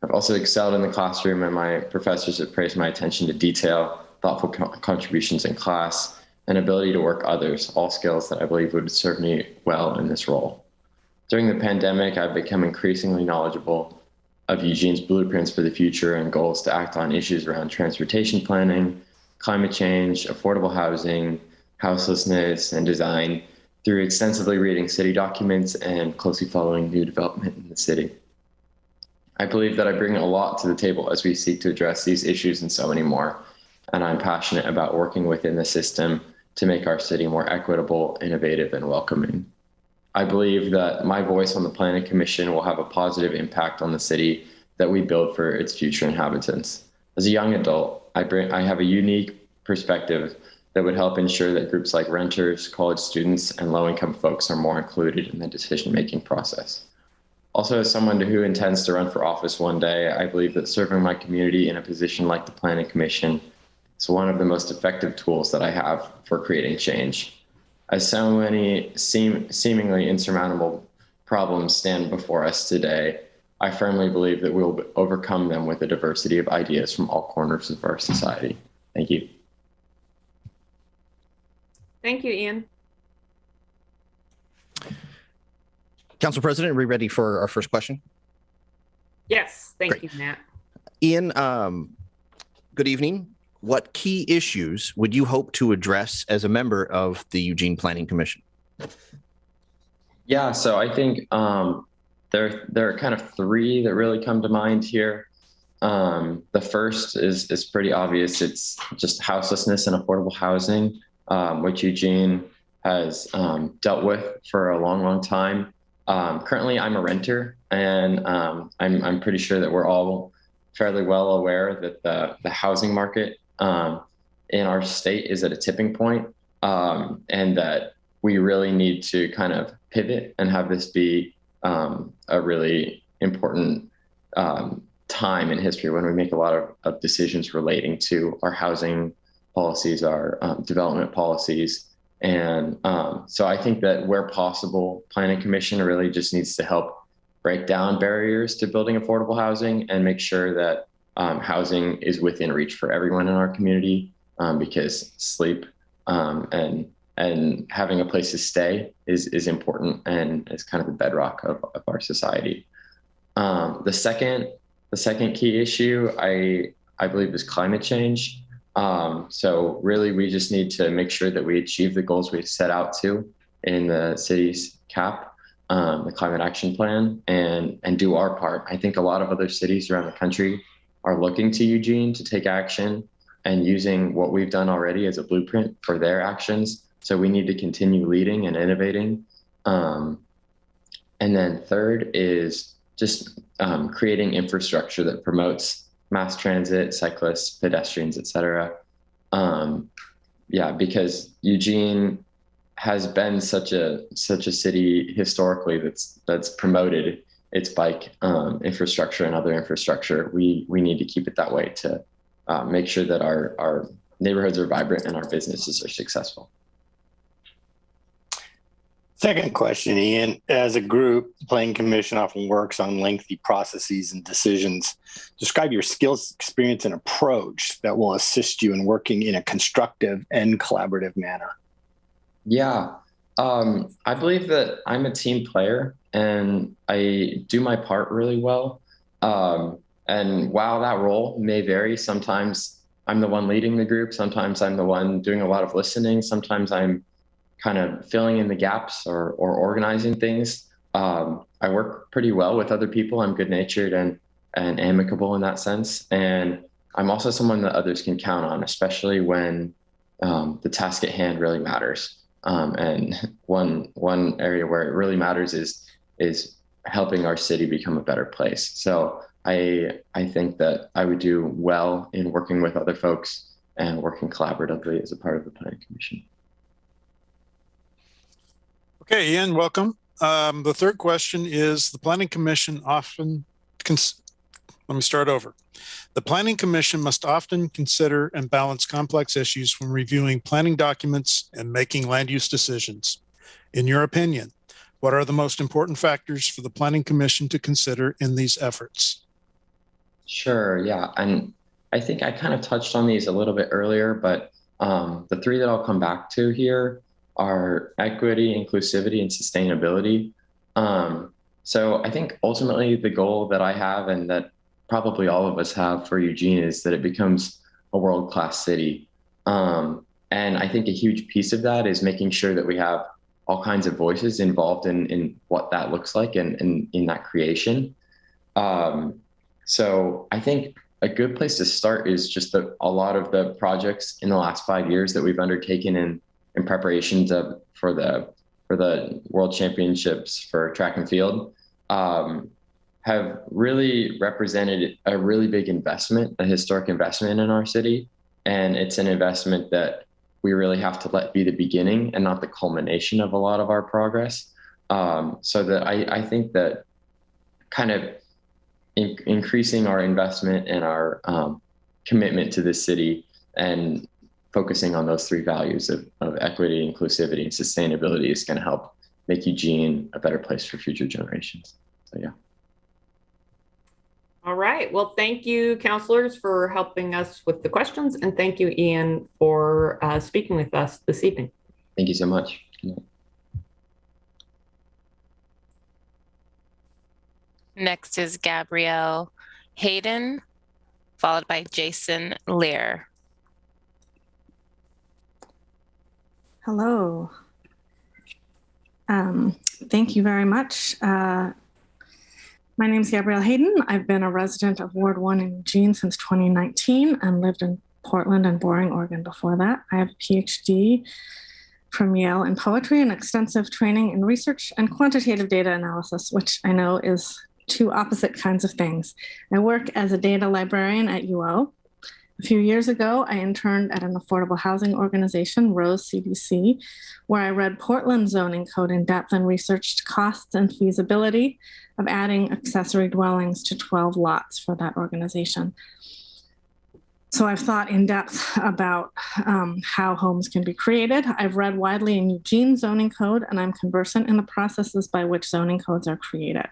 I've also excelled in the classroom, and my professors have praised my attention to detail, thoughtful contributions in class, and ability to work others, all skills that I believe would serve me well in this role. During the pandemic, I've become increasingly knowledgeable of Eugene's blueprints for the future and goals to act on issues around transportation planning, climate change, affordable housing, houselessness, and design through extensively reading city documents and closely following new development in the city. I believe that I bring a lot to the table as we seek to address these issues and so many more, and I'm passionate about working within the system to make our city more equitable, innovative, and welcoming. I believe that my voice on the Planning Commission will have a positive impact on the city that we build for its future inhabitants. As a young adult, I have a unique perspective that would help ensure that groups like renters, college students, and low-income folks are more included in the decision-making process. Also, as someone who intends to run for office one day, I believe that serving my community in a position like the Planning Commission is one of the most effective tools that I have for creating change. As so many seemingly insurmountable problems stand before us today, I firmly believe that we will overcome them with a diversity of ideas from all corners of our society. Thank you. Thank you, Ian. Council President, are we ready for our first question? Yes, thank Great. you, Matt. Ian, good evening. What key issues would you hope to address as a member of the Eugene Planning Commission? Yeah, so I think there are kind of three that really come to mind here. The first is pretty obvious. It's just houselessness and affordable housing, which Eugene has dealt with for a long, long time. Currently, I'm a renter, and I'm pretty sure that we're all fairly well aware that the housing market in our state is at a tipping point, and that we really need to kind of pivot and have this be a really important time in history when we make a lot of decisions relating to our housing policies, our development policies. And so I think that where possible, Planning Commission really just needs to help break down barriers to building affordable housing and make sure that housing is within reach for everyone in our community, because sleep and having a place to stay is important and is kind of the bedrock of our society. The second key issue I believe is climate change. So really, we just need to make sure that we achieve the goals we set out to in the city's CAP, the Climate Action Plan, and do our part. I think a lot of other cities around the country are looking to Eugene to take action and using what we've done already as a blueprint for their actions. So we need to continue leading and innovating. And then third is just creating infrastructure that promotes mass transit, cyclists, pedestrians, et cetera. Yeah, because Eugene has been such a city historically that's promoted its bike infrastructure and other infrastructure. We need to keep it that way to make sure that our neighborhoods are vibrant and our businesses are successful. Second question, Ian. As a group, the Planning Commission often works on lengthy processes and decisions. Describe your skills, experience, and approach that will assist you in working in a constructive and collaborative manner. Yeah, I believe that I'm a team player and I do my part really well. And while that role may vary, sometimes I'm the one leading the group, sometimes I'm the one doing a lot of listening, sometimes I'm kind of filling in the gaps or organizing things. I work pretty well with other people. I'm good-natured and amicable in that sense. And I'm also someone that others can count on, especially when the task at hand really matters. And one area where it really matters is helping our city become a better place. So I think that I would do well in working with other folks and working collaboratively as a part of the Planning Commission. Okay, Ian, welcome. The third question is the Planning Commission often, let me start over. The Planning Commission must often consider and balance complex issues when reviewing planning documents and making land use decisions. In your opinion, what are the most important factors for the Planning Commission to consider in these efforts? Sure, yeah. And I think I kind of touched on these a little bit earlier, but the three that I'll come back to here are equity, inclusivity, and sustainability. So I think ultimately the goal that I have and that probably all of us have for Eugene is that it becomes a world-class city. And I think a huge piece of that is making sure that we have all kinds of voices involved in what that looks like and in that creation. So I think a good place to start is just a lot of the projects in the last 5 years that we've undertaken in preparation for the World Championships for track and field have really represented a really big investment, a historic investment in our city. And it's an investment that we really have to let be the beginning and not the culmination of a lot of our progress. So that I think that kind of increasing our investment and our commitment to this city and focusing on those three values of equity, inclusivity, and sustainability is going to help make Eugene a better place for future generations. So, yeah. All right. Well, thank you, counselors, for helping us with the questions. And thank you, Ian, for speaking with us this evening. Thank you so much. Next is Gabrielle Hayden, followed by Jason Lear. Hello. Thank you very much. My name is Gabrielle Hayden. I've been a resident of Ward 1 in Eugene since 2019 and lived in Portland and Boring, Oregon before that. I have a PhD from Yale in poetry and extensive training in research and quantitative data analysis, which I know is two opposite kinds of things. I work as a data librarian at UO. A few years ago, I interned at an affordable housing organization, Rose CDC, where I read Portland zoning code in depth and researched costs and feasibility of adding accessory dwellings to 12 lots for that organization. So I've thought in depth about how homes can be created. I've read widely in Eugene zoning code, and I'm conversant in the processes by which zoning codes are created.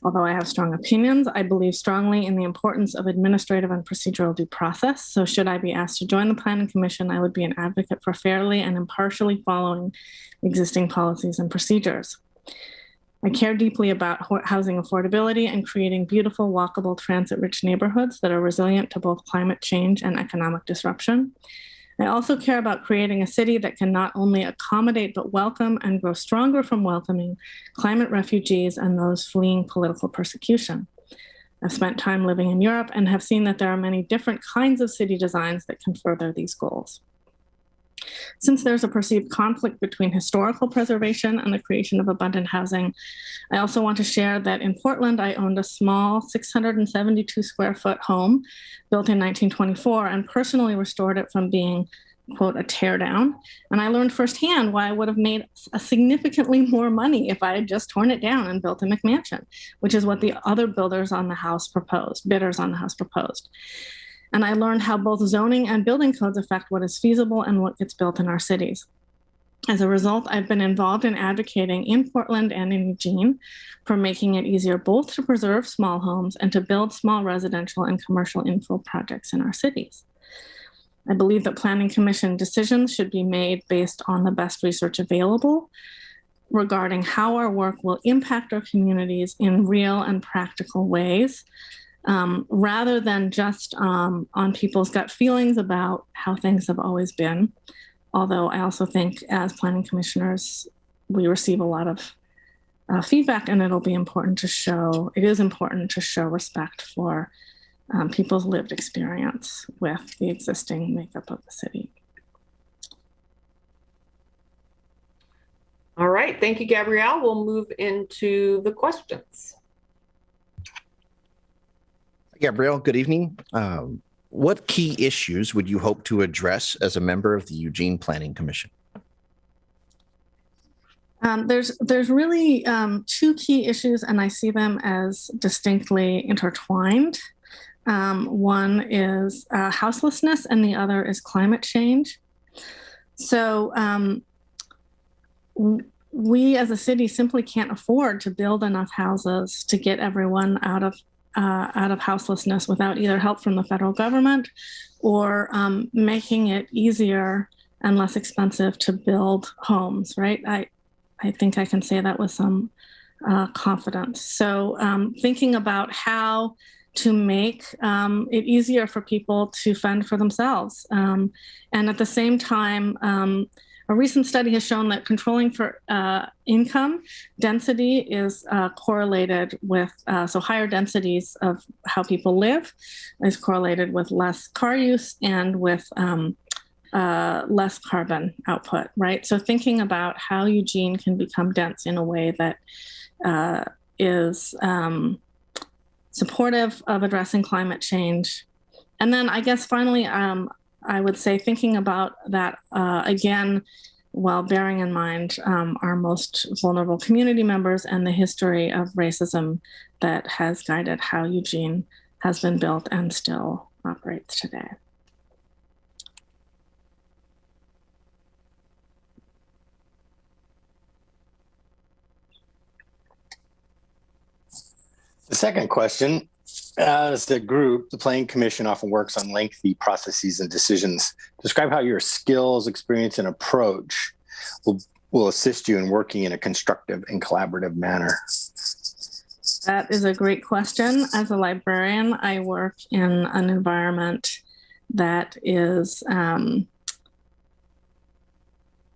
Although I have strong opinions, I believe strongly in the importance of administrative and procedural due process. So should I be asked to join the Planning Commission, I would be an advocate for fairly and impartially following existing policies and procedures. I care deeply about housing affordability and creating beautiful, walkable, transit-rich neighborhoods that are resilient to both climate change and economic disruption. I also care about creating a city that can not only accommodate but welcome and grow stronger from welcoming climate refugees and those fleeing political persecution. I've spent time living in Europe and have seen that there are many different kinds of city designs that can further these goals. Since there's a perceived conflict between historical preservation and the creation of abundant housing, I also want to share that in Portland, I owned a small 672 square foot home built in 1924 and personally restored it from being, quote, a tear down. And I learned firsthand why I would have made a significantly more money if I had just torn it down and built a McMansion, which is what the other bidders on the house proposed. And I learned how both zoning and building codes affect what is feasible and what gets built in our cities. As a result, I've been involved in advocating in Portland and in Eugene for making it easier both to preserve small homes and to build small residential and commercial infill projects in our cities. I believe that Planning Commission decisions should be made based on the best research available regarding how our work will impact our communities in real and practical ways, rather than just on people's gut feelings about how things have always been. Although I also think as planning commissioners, we receive a lot of feedback, and it is important to show respect for people's lived experience with the existing makeup of the city. All right, thank you, Gabrielle. We'll move into the questions. Gabrielle, good evening. What key issues would you hope to address as a member of the Eugene Planning Commission? There's really two key issues, and I see them as distinctly intertwined. One is houselessness, and the other is climate change. So we as a city simply can't afford to build enough houses to get everyone out of houselessness without either help from the federal government or making it easier and less expensive to build homes, right? I think I can say that with some confidence. So thinking about how to make it easier for people to fend for themselves. And at the same time, a recent study has shown that controlling for income density is correlated with, so higher densities of how people live is correlated with less car use and with less carbon output, right? So thinking about how Eugene can become dense in a way that is supportive of addressing climate change. And then I guess finally, I would say thinking about that again, while bearing in mind our most vulnerable community members and the history of racism that has guided how Eugene has been built and still operates today. The second question, as a group, the Planning Commission often works on lengthy processes and decisions. Describe how your skills, experience, and approach will assist you in working in a constructive and collaborative manner. That is a great question. As a librarian, I work in an environment that is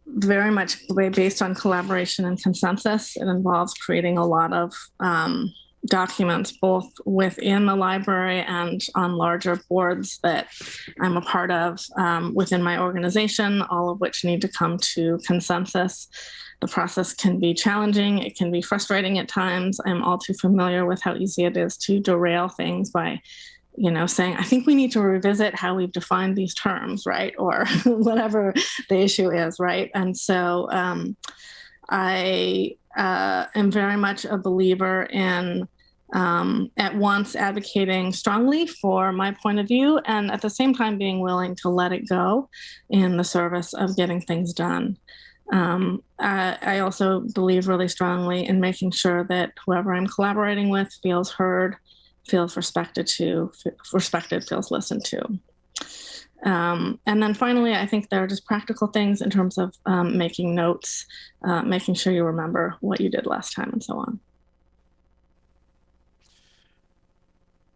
very much based on collaboration and consensus. It involves creating a lot of documents, both within the library and on larger boards that I'm a part of within my organization, all of which need to come to consensus. The process can be challenging. It can be frustrating at times. I'm all too familiar with how easy it is to derail things by, saying, I think we need to revisit how we've defined these terms, right? Or whatever the issue is, right? And so I am very much a believer in at once advocating strongly for my point of view and at the same time being willing to let it go in the service of getting things done. I also believe really strongly in making sure that whoever I'm collaborating with feels heard, feels respected, feels listened to. And then finally, I think there are just practical things in terms of making notes, making sure you remember what you did last time and so on.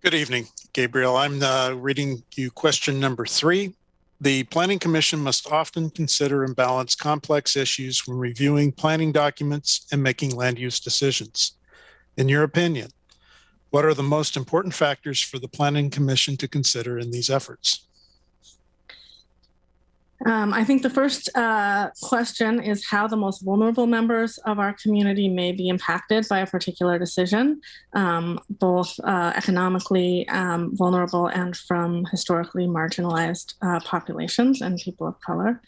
Good evening, Gabrielle. I'm reading you question number 3. The Planning Commission must often consider and balance complex issues when reviewing planning documents and making land use decisions. In your opinion, what are the most important factors for the Planning Commission to consider in these efforts? I think the first question is how the most vulnerable members of our community may be impacted by a particular decision, both economically vulnerable and from historically marginalized populations and people of color.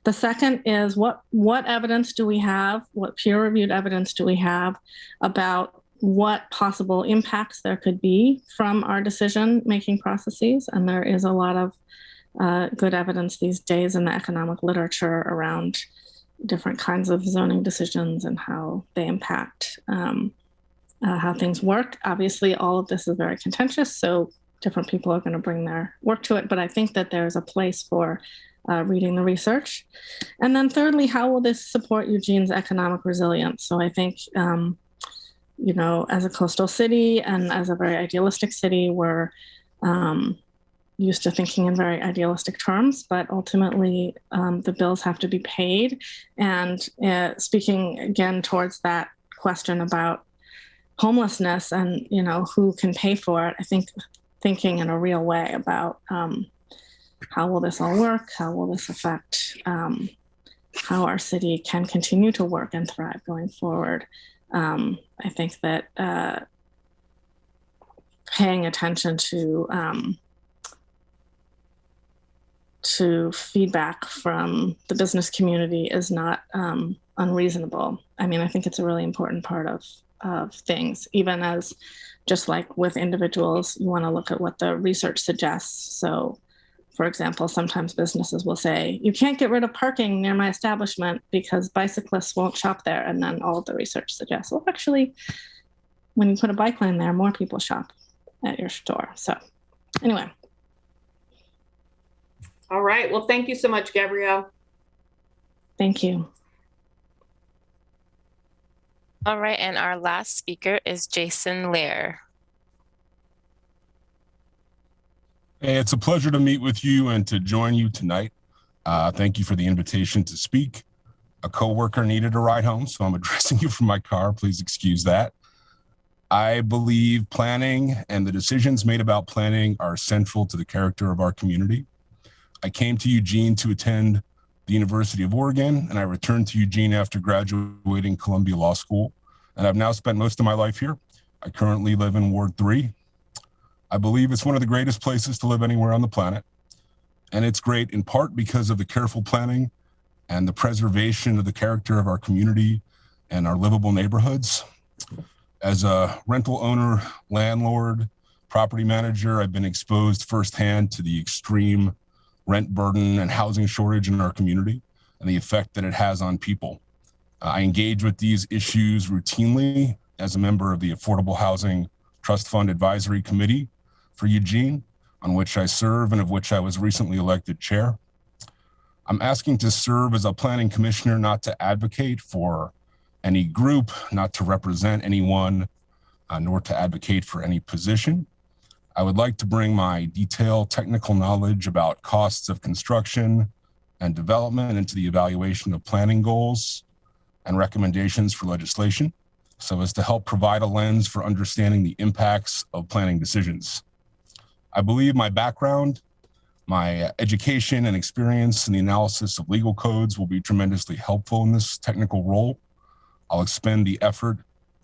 The second is what evidence do we have, what peer-reviewed evidence do we have about what possible impacts there could be from our decision-making processes? And there is a lot of good evidence these days in the economic literature around different kinds of zoning decisions and how they impact how things work. Obviously, all of this is very contentious, so different people are going to bring their work to it, but I think that there's a place for reading the research. And then thirdly, how will this support Eugene's economic resilience? So I think, as a coastal city and as a very idealistic city, we're used to thinking in very idealistic terms, but ultimately the bills have to be paid. And speaking again towards that question about homelessness and, you know, who can pay for it, I think thinking in a real way about how will this all work? How will this affect how our city can continue to work and thrive going forward? I think that paying attention to feedback from the business community is not unreasonable. I mean, I think it's a really important part of things, even as just like with individuals, you want to look at what the research suggests. So, for example, sometimes businesses will say, you can't get rid of parking near my establishment because bicyclists won't shop there. And then all of the research suggests, well, actually, when you put a bike lane there, more people shop at your store. So anyway. All right. Well, thank you so much, Gabrielle. Thank you. All right, and our last speaker is Jason Lear. Hey, it's a pleasure to meet with you and to join you tonight. Thank you for the invitation to speak. A coworker needed a ride home, so I'm addressing you from my car. Please excuse that. I believe planning and the decisions made about planning are central to the character of our community. I came to Eugene to attend the University of Oregon, and I returned to Eugene after graduating Columbia Law School, and I've now spent most of my life here. I currently live in Ward 3. I believe it's one of the greatest places to live anywhere on the planet, and it's great in part because of the careful planning and the preservation of the character of our community and our livable neighborhoods. As a rental owner, landlord, property manager, I've been exposed firsthand to the extreme rent burden and housing shortage in our community and the effect that it has on people. I engage with these issues routinely as a member of the Affordable Housing Trust Fund Advisory Committee for Eugene, on which I serve and of which I was recently elected chair. I'm asking to serve as a planning commissioner, not to advocate for any group, not to represent anyone, nor to advocate for any position. I would like to bring my detailed technical knowledge about costs of construction and development into the evaluation of planning goals and recommendations for legislation, so as to help provide a lens for understanding the impacts of planning decisions. I believe my background, my education and experience in the analysis of legal codes will be tremendously helpful in this technical role. I'll expend the effort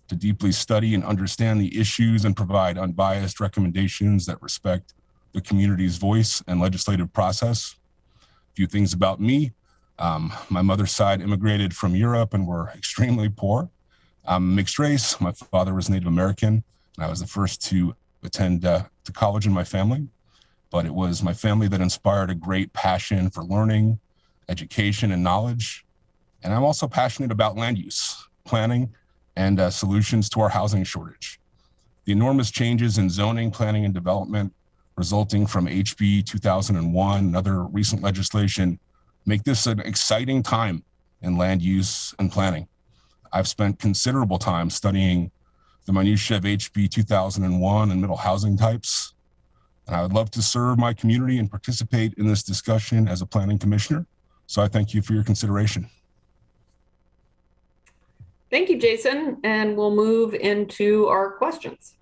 to deeply study and understand the issues and provide unbiased recommendations that respect the community's voice and legislative process. A few things about me. My mother's side immigrated from Europe and were extremely poor. I'm mixed race. My father was Native American, and I was the first to attend to college in my family. But it was my family that inspired a great passion for learning, education, and knowledge. And I'm also passionate about land use, planning, and solutions to our housing shortage. The enormous changes in zoning, planning, and development resulting from HB 2001 and other recent legislation make this an exciting time in land use and planning. I've spent considerable time studying the minutiae of HB 2001 and middle housing types, and I would love to serve my community and participate in this discussion as a planning commissioner. So I thank you for your consideration. Thank you, Jason, and we'll move into our questions.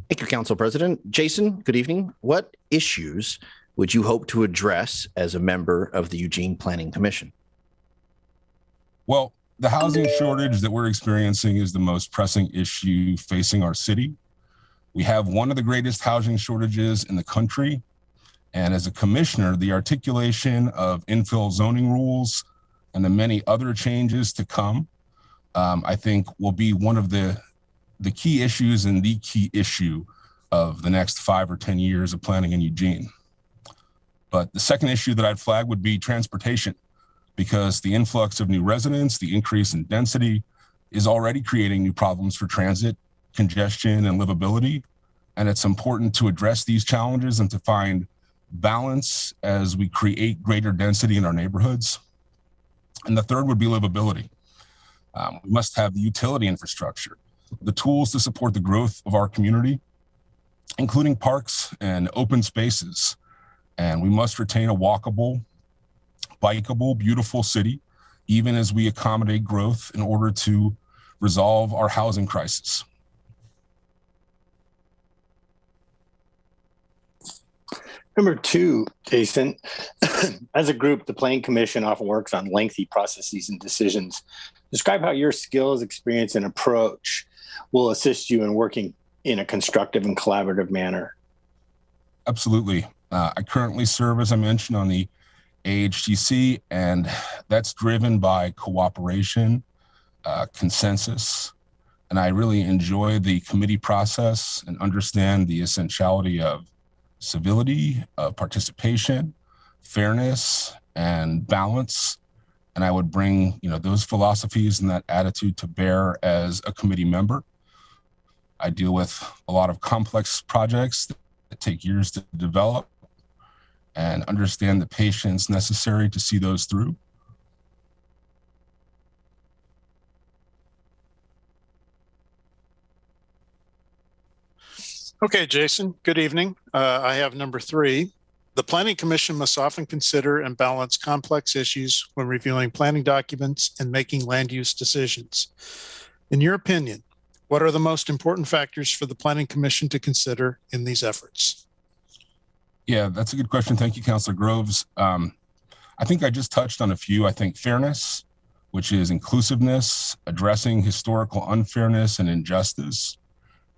Thank you, Council President. Jason, good evening. What issues would you hope to address as a member of the Eugene Planning Commission? Well, the housing shortage that we're experiencing is the most pressing issue facing our city. We have one of the greatest housing shortages in the country. And as a commissioner, the articulation of infill zoning rules and the many other changes to come, I think will be one of the key issues and the key issue of the next 5 or 10 years of planning in Eugene. But the second issue that I'd flag would be transportation, because the influx of new residents, the increase in density is already creating new problems for transit, congestion, and livability. And it's important to address these challenges and to find balance as we create greater density in our neighborhoods. And the third would be livability. We must have the utility infrastructure, the tools to support the growth of our community, including parks and open spaces. And we must retain a walkable, bikeable, beautiful city, even as we accommodate growth in order to resolve our housing crisis. Number two, Jason, as a group, the Planning Commission often works on lengthy processes and decisions. Describe how your skills, experience, and approach will assist you in working in a constructive and collaborative manner. Absolutely. I currently serve, as I mentioned, on the AHTC, and that's driven by cooperation, consensus, and I really enjoy the committee process and understand the essentiality of civility, participation, fairness, and balance. And I would bring, those philosophies and that attitude to bear as a committee member. I deal with a lot of complex projects that take years to develop and understand the patience necessary to see those through. Okay, Jason, good evening. I have number three. The Planning Commission must often consider and balance complex issues when reviewing planning documents and making land use decisions. In your opinion, what are the most important factors for the Planning Commission to consider in these efforts? Yeah, that's a good question. Thank you, Councilor Groves. I think I just touched on a few. I think fairness, which is inclusiveness, addressing historical unfairness and injustice,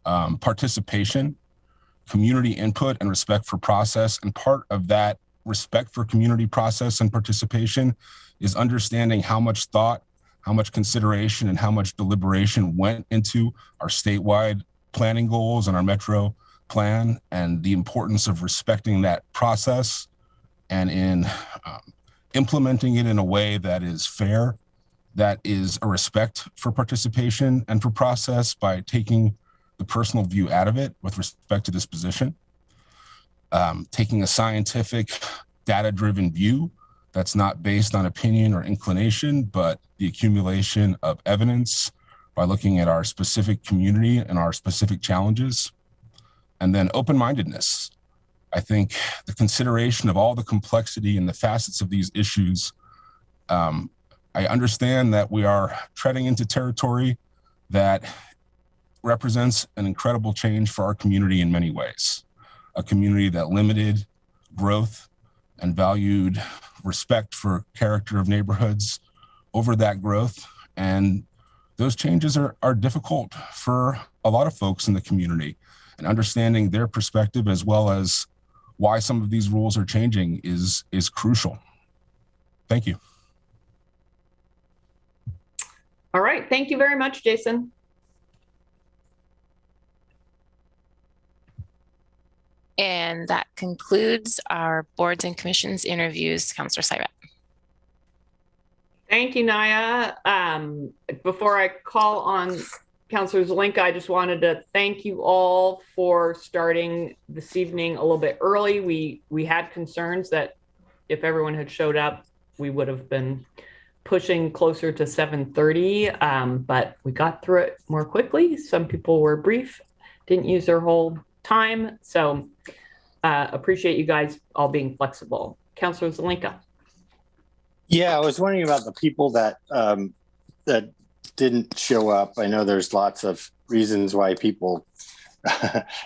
participation, community input, and respect for process. And part of that respect for community process and participation is understanding how much thought, how much consideration, and how much deliberation went into our statewide planning goals and our metro plan, and the importance of respecting that process and in implementing it in a way that is fair, that is a respect for participation and for process by taking the personal view out of it with respect to this position, taking a scientific, data-driven view that's not based on opinion or inclination, but the accumulation of evidence by looking at our specific community and our specific challenges. And then open-mindedness. I think the consideration of all the complexity and the facets of these issues, I understand that we are treading into territory that represents an incredible change for our community in many ways. A community that limited growth and valued respect for character of neighborhoods over that growth. And those changes are difficult for a lot of folks in the community, and understanding their perspective as well as why some of these rules are changing is crucial. Thank you. All right. Thank you very much, Jason. And that concludes our boards and commissions interviews. Councilor Syret. Thank you, Naya. Before I call on Councilor Zelinka, I just wanted to thank you all for starting this evening a little bit early. We had concerns that if everyone had showed up, we would have been pushing closer to 7:30, but we got through it more quickly. Some people were brief, didn't use their whole time. So appreciate you guys all being flexible. Councilor Zelinka. Yeah, I was wondering about the people that that didn't show up. I know there's lots of reasons why people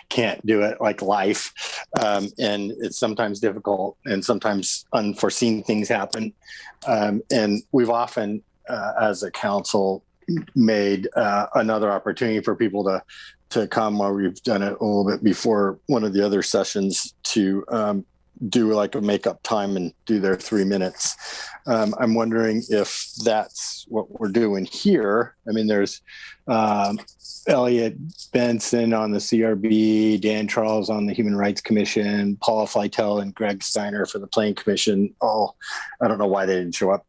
can't do it, like life, and it's sometimes difficult and sometimes unforeseen things happen. And we've often, as a council, made another opportunity for people to come, or we've done it a little bit before one of the other sessions to do like a makeup time and do their 3 minutes. I'm wondering if that's what we're doing here. I mean, there's Elliot Benson on the CRB, Dan Charles on the Human Rights Commission, Paula Flytel and Greg Steiner for the Planning Commission. Oh, I don't know why they didn't show up.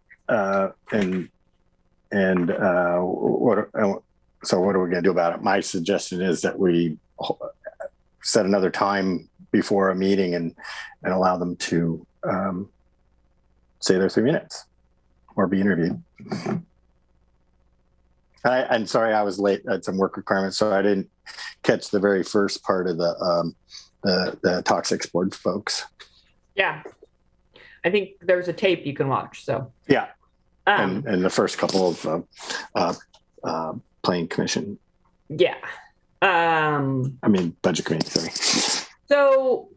So what are we going to do about it? My suggestion is that we set another time before a meeting and allow them to say their 3 minutes or be interviewed. I'm sorry I was late. I had some work requirements, so I didn't catch the very first part of the toxics board folks. Yeah. I think there's a tape you can watch. So yeah. And the first couple of planning commission. Yeah. Budget committee, sorry. So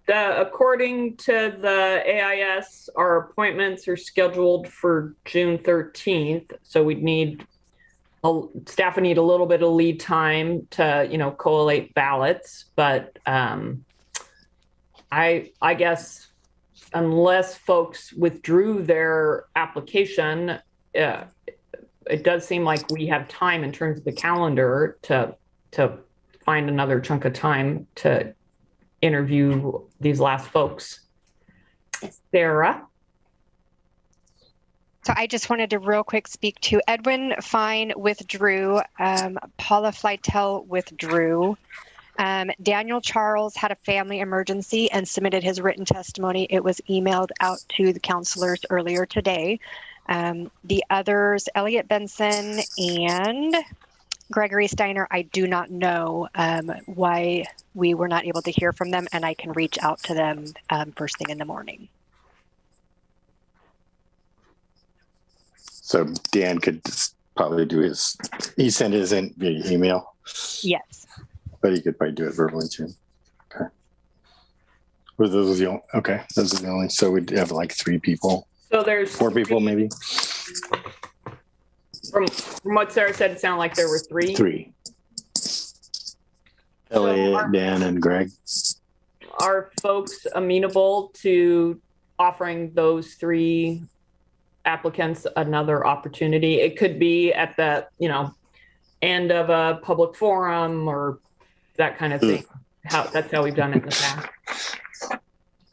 according to the AIS, our appointments are scheduled for June 13th. So we'd need, staff would need a little bit of lead time to, collate ballots. But I guess unless folks withdrew their application, it does seem like we have time in terms of the calendar to find another chunk of time to interview these last folks. Sarah? So I just wanted to real quick speak to Edwin Fine withdrew, Paula Flytel withdrew. Daniel Charles had a family emergency and submitted his written testimony. It was emailed out to the counselors earlier today. The others, Elliot Benson and Gregory Steiner, I do not know why we were not able to hear from them, and I can reach out to them first thing in the morning. So Dan could probably do he sent his in via email. Yes. But he could probably do it verbally too. Okay. Were those the only, okay, those are the only, so we'd have like 3 people. So there's 4 people maybe. From what Sarah said, it sounded like there were 3. 3. Elliot, Dan, and Greg. Are folks amenable to offering those 3 applicants another opportunity? It could be at the, end of a public forum or that kind of thing. That's how we've done it in the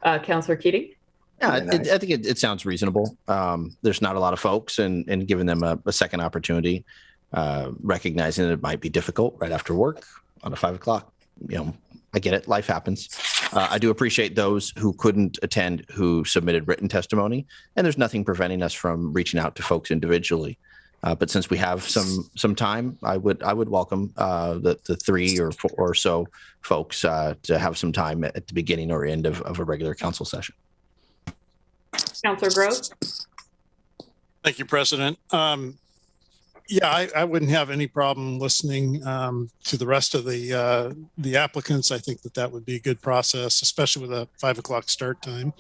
past. Councillor Keating? Yeah, I think it sounds reasonable. There's not a lot of folks, and giving them a second opportunity, recognizing that it might be difficult right after work on a 5 o'clock. I get it. Life happens. I do appreciate those who couldn't attend who submitted written testimony, and there's nothing preventing us from reaching out to folks individually. But since we have some time, I would welcome the 3 or so folks to have some time at the beginning or end of a regular council session. Councillor Groth? Thank you, President. I wouldn't have any problem listening to the rest of the applicants. I think that would be a good process, especially with a 5 o'clock start time.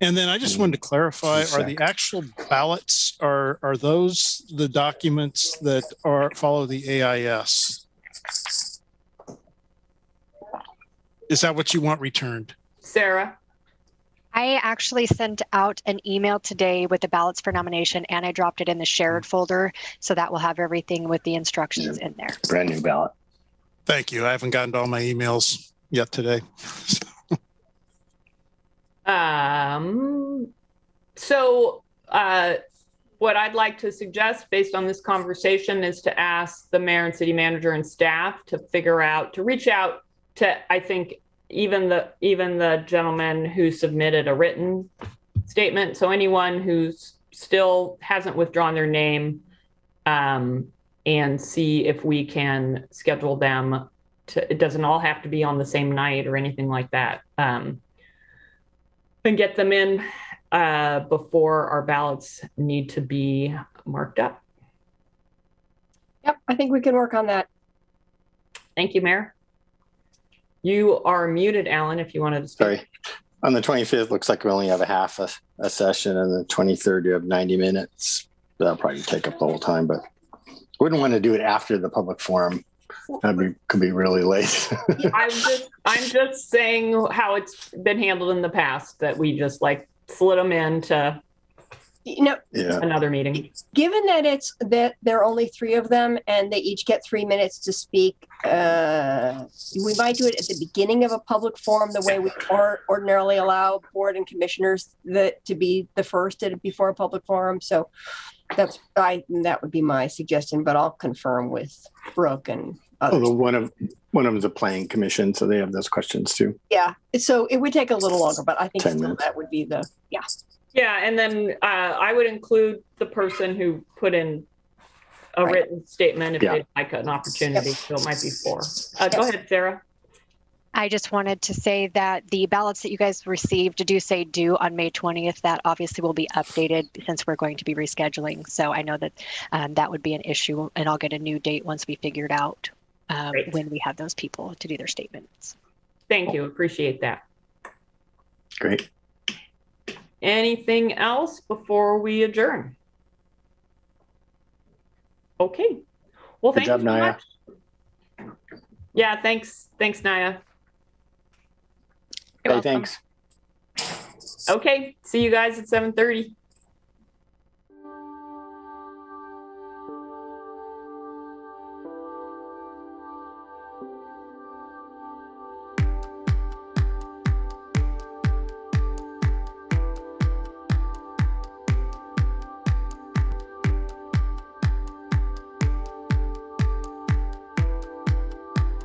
And then I just wanted to clarify: are the actual ballots are those the documents that follow the AIS? Is that what you want returned? Sarah? I actually sent out an email today with the ballots for nomination, and I dropped it in the shared folder, so that will have everything with the instructions in there. Brand new ballot. Thank you. I haven't gotten to all my emails yet today. What I'd like to suggest based on this conversation is to ask the mayor and city manager and staff to reach out to, I think, even the gentleman who submitted a written statement. So anyone who's still hasn't withdrawn their name, and see if we can schedule them it doesn't all have to be on the same night or anything like that. And get them in before our ballots need to be marked up. Yep, I think we can work on that. Thank you, Mayor. You are muted, Alan, if you wanted to speak. Sorry. On the 25th, looks like we only have a half a session, and the 23rd, you have 90 minutes. That'll probably take up the whole time, but wouldn't want to do it after the public forum. Could be really late. I'm just saying how it's been handled in the past, that we just slid them into another meeting. Given that there are only 3 of them and they each get 3 minutes to speak, we might do it at the beginning of a public forum, the way we ordinarily allow board and commissioners to be the first before a public forum. So that would be my suggestion, but I'll confirm with Brooke and others. One of them is a planning commission, so they have those questions too. Yeah, so it would take a little longer, but I think still that would be Yeah, and then I would include the person who put in a written statement if Yeah. they'd like an opportunity. So it might be 4. Go ahead, Sarah. I just wanted to say that the ballots that you guys received do say due on May 20th. That obviously will be updated since we're going to be rescheduling. So I know that that would be an issue, and I'll get a new date once we figured out when we have those people to do their statements. Thank you. Appreciate that. Great. Anything else before we adjourn? Okay. Well, Good thank job, you so Naya. much. Yeah, thanks. Thanks, Naya. Okay, thanks. Okay, see you guys at 7:30.